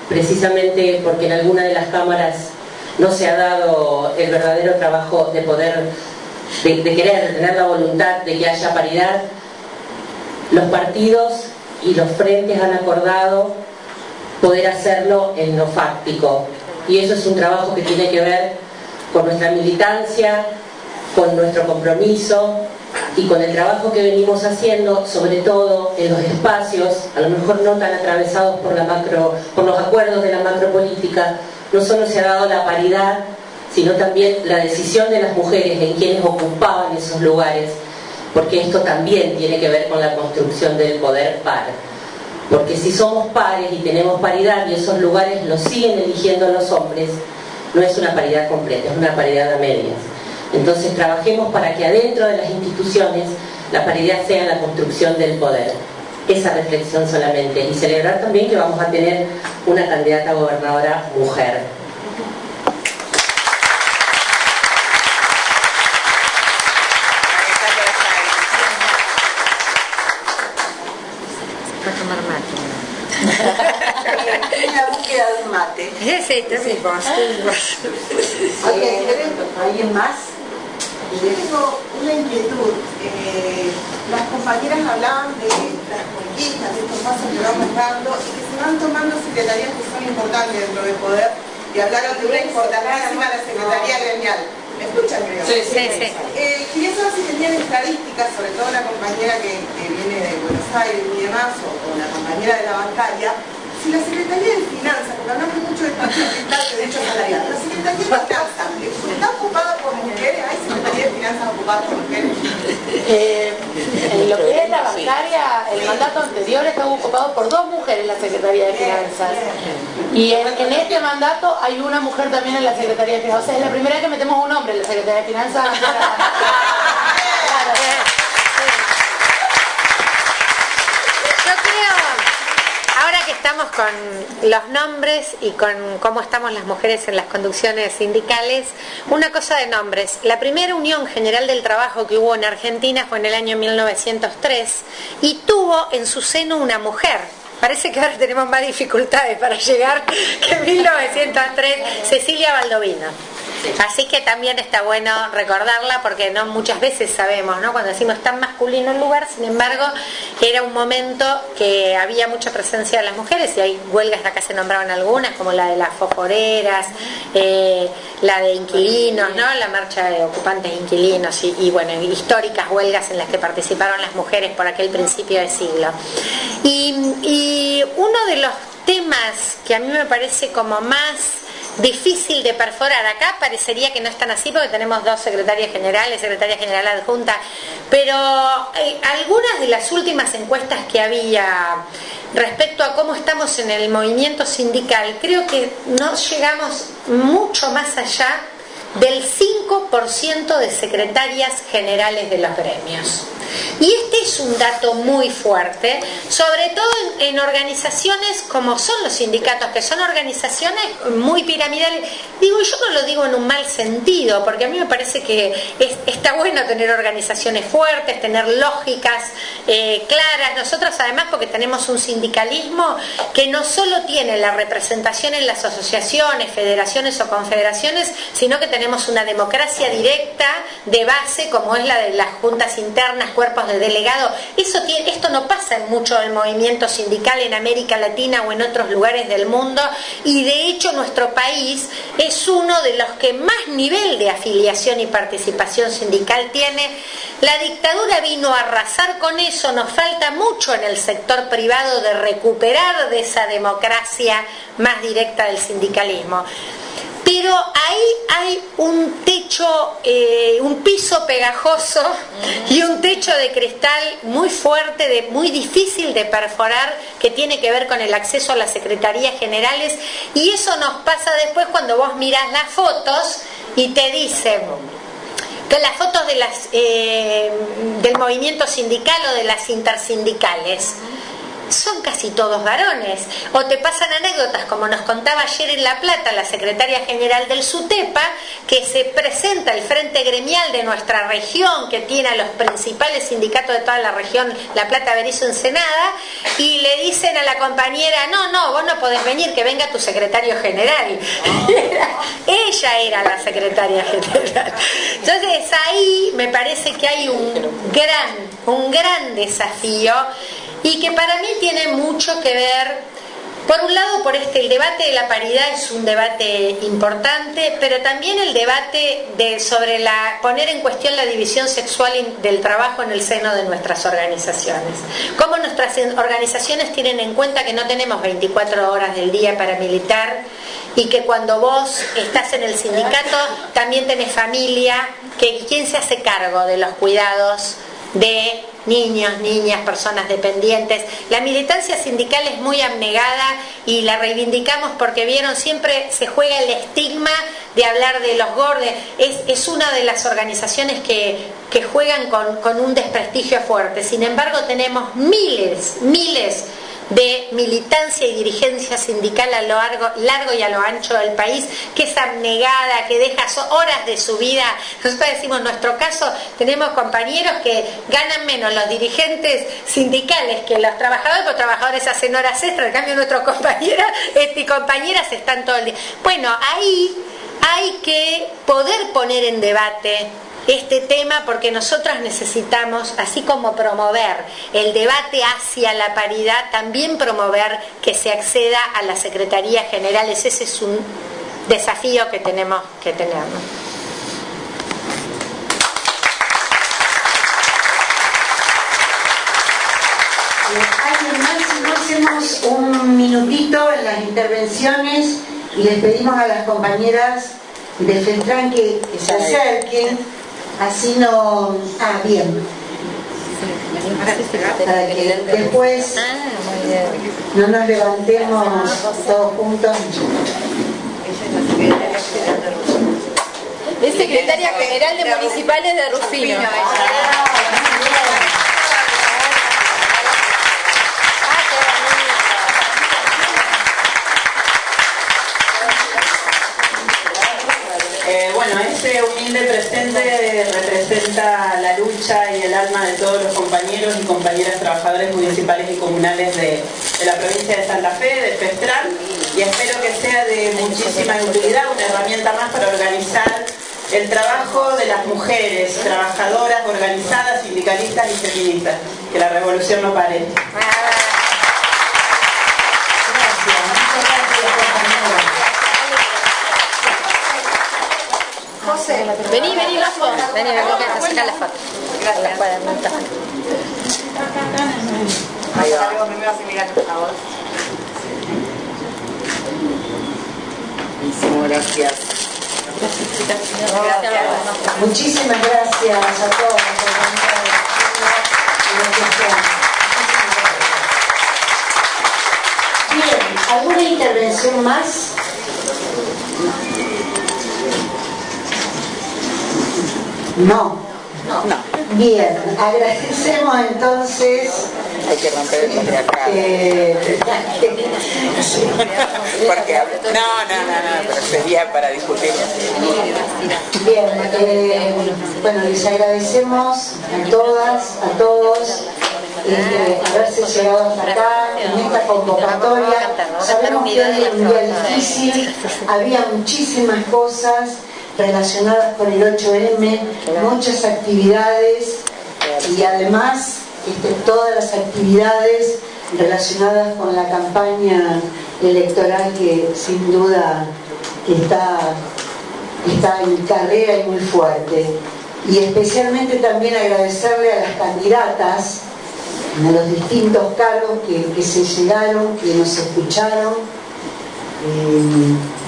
precisamente porque en alguna de las cámaras no se ha dado el verdadero trabajo de querer, de tener la voluntad de que haya paridad, los partidos y los frentes han acordado poder hacerlo en lo fáctico, y eso es un trabajo que tiene que ver con nuestra militancia, con nuestro compromiso y con el trabajo que venimos haciendo, sobre todo en los espacios, a lo mejor no tan atravesados por los acuerdos de la macropolítica. No solo se ha dado la paridad, sino también la decisión de las mujeres en quienes ocupaban esos lugares, porque esto también tiene que ver con la construcción del poder par. Porque si somos pares y tenemos paridad y esos lugares los siguen eligiendo los hombres, no es una paridad completa, es una paridad a medias. Entonces trabajemos para que adentro de las instituciones la paridad sea la construcción del poder. Esa reflexión solamente, y celebrar también que vamos a tener una candidata a gobernadora mujer. La búsqueda de un mate. Sí, ¿Alguien más? Yo tengo una inquietud. Las compañeras hablaban de las conquistas, de estos pasos que vamos dando y que se van tomando secretarías que son importantes dentro del poder, y hablaron de una importantísima la secretaría gremial. ¿Me escuchan, creo? Sí. Quería saber si tenían estadísticas, sobre todo la compañera que viene de Buenos Aires y demás, o la compañera de la bancaria, si la Secretaría de Finanzas, porque hablamos mucho de derecho salarial, la Secretaría de Finanzas está ocupada por mujeres, ¿hay Secretaría de Finanzas ocupada por mujeres? En lo que es la bancaria, el mandato anterior estaba ocupado por 2 mujeres en la Secretaría de Finanzas. Y en este mandato hay una mujer también en la Secretaría de Finanzas. O sea, es la primera vez que metemos un hombre en la Secretaría de Finanzas. Yo creo, ahora que estamos con los nombres y con cómo estamos las mujeres en las conducciones sindicales, una cosa de nombres. La primera Unión General del Trabajo que hubo en Argentina fue en el año 1903 y tuvo en su seno una mujer. Parece que ahora tenemos más dificultades para llegar que en 1903, Cecilia Baldovino. Así que también está bueno recordarla porque no muchas veces sabemos, ¿no? Cuando decimos tan masculino el lugar, sin embargo, era un momento que había mucha presencia de las mujeres y hay huelgas, acá se nombraban algunas, como la de las fosforeras, la de inquilinos, ¿no? La marcha de ocupantes e inquilinos y bueno, históricas huelgas en las que participaron las mujeres por aquel principio de siglo. Y uno de los temas que a mí me parece como más difícil de perforar, acá parecería que no están así porque tenemos 2 secretarias generales, secretaria general adjunta, pero algunas de las últimas encuestas que había respecto a cómo estamos en el movimiento sindical, creo que no llegamos mucho más allá del 5% de secretarias generales de los gremios. Y este es un dato muy fuerte, sobre todo en organizaciones como son los sindicatos, que son organizaciones muy piramidales. Digo, yo no lo digo en un mal sentido, porque a mí me parece que está bueno tener organizaciones fuertes, tener lógicas claras. Nosotros además, porque tenemos un sindicalismo que no solo tiene la representación en las asociaciones, federaciones o confederaciones, sino que tenemos una democracia directa de base, como es la de las juntas internas, cuerpos de delegado. Esto no pasa en mucho del movimiento sindical en América Latina o en otros lugares del mundo, y de hecho nuestro país es uno de los que más nivel de afiliación y participación sindical tiene. La dictadura vino a arrasar con eso, nos falta mucho en el sector privado de recuperar de esa democracia más directa del sindicalismo. Pero ahí hay un techo, un piso pegajoso y un techo de cristal muy fuerte, muy difícil de perforar, que tiene que ver con el acceso a las secretarías generales, y eso nos pasa después cuando vos mirás las fotos y te dicen que las fotos de del movimiento sindical o de las intersindicales son casi todos varones, o te pasan anécdotas como nos contaba ayer en La Plata la secretaria general del SUTEPA, que se presenta el frente gremial de nuestra región, que tiene a los principales sindicatos de toda la región, La Plata, Berisso, Ensenada, y le dicen a la compañera, no, vos no podés venir, que venga tu secretario general. Ella era la secretaria general. Entonces ahí me parece que hay un gran desafío, y que para mí tiene mucho que ver, por un lado, el debate de la paridad es un debate importante, pero también el debate sobre poner en cuestión la división sexual del trabajo en el seno de nuestras organizaciones. Cómo nuestras organizaciones tienen en cuenta que no tenemos 24 horas del día para militar, y que cuando vos estás en el sindicato también tenés familia, que quién se hace cargo de los cuidados de niños, niñas, personas dependientes. La militancia sindical es muy abnegada y la reivindicamos porque vieron, siempre se juega el estigma de hablar de los gordos. Es una de las organizaciones que juegan con un desprestigio fuerte. Sin embargo, tenemos miles de militancia y dirigencia sindical a lo largo y a lo ancho del país, que es abnegada, que deja horas de su vida. Nosotros decimos, en nuestro caso, tenemos compañeros que ganan menos los dirigentes sindicales que los trabajadores, porque los trabajadores hacen horas extras, en cambio nuestros compañeros y compañeras están todo el día. Bueno, ahí hay que poder poner en debate este tema, porque nosotras necesitamos, así como promover el debate hacia la paridad, también promover que se acceda a las secretarías generales. Ese es un desafío que tenemos que tener, ¿no? ¿Alguien más? Si no, hacemos un minutito en las intervenciones y les pedimos a las compañeras de FETRAN que se acerquen, así no... Ah, bien. Para que después no nos levantemos todos juntos. Es secretaria general de Municipales de Rufino. Bueno, este humilde presente representa la lucha y el alma de todos los compañeros y compañeras trabajadores municipales y comunales de la provincia de Santa Fe, de FETRAN, y espero que sea de muchísima utilidad, una herramienta más para organizar el trabajo de las mujeres trabajadoras organizadas, sindicalistas y feministas. Que la revolución no pare. José, vení la foto. Vení, a sacar la foto. Gracias. Ahí va. Primero así mirar, por favor. Gracias. Muchísimas gracias a todos. Bien, ¿alguna intervención más? No. Bien, agradecemos entonces. Hay que romper el patriarcado. Porque pero sería para discutir. Bien, bueno, les agradecemos a todas, a todos haberse llegado hasta acá en esta convocatoria. Sabemos que hoy es un día difícil, había muchísimas cosas relacionadas con el 8M, muchas actividades y además todas las actividades relacionadas con la campaña electoral que sin duda está en carrera y muy fuerte. Y especialmente también agradecerle a las candidatas a los distintos cargos que se llegaron, que nos escucharon.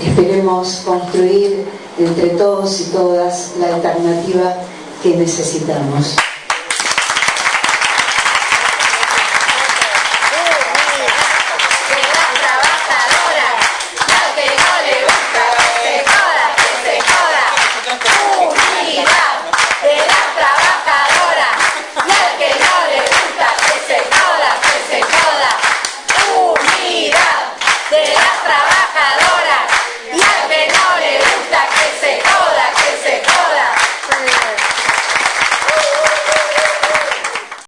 Esperemos construir entre todos y todas la alternativa que necesitamos.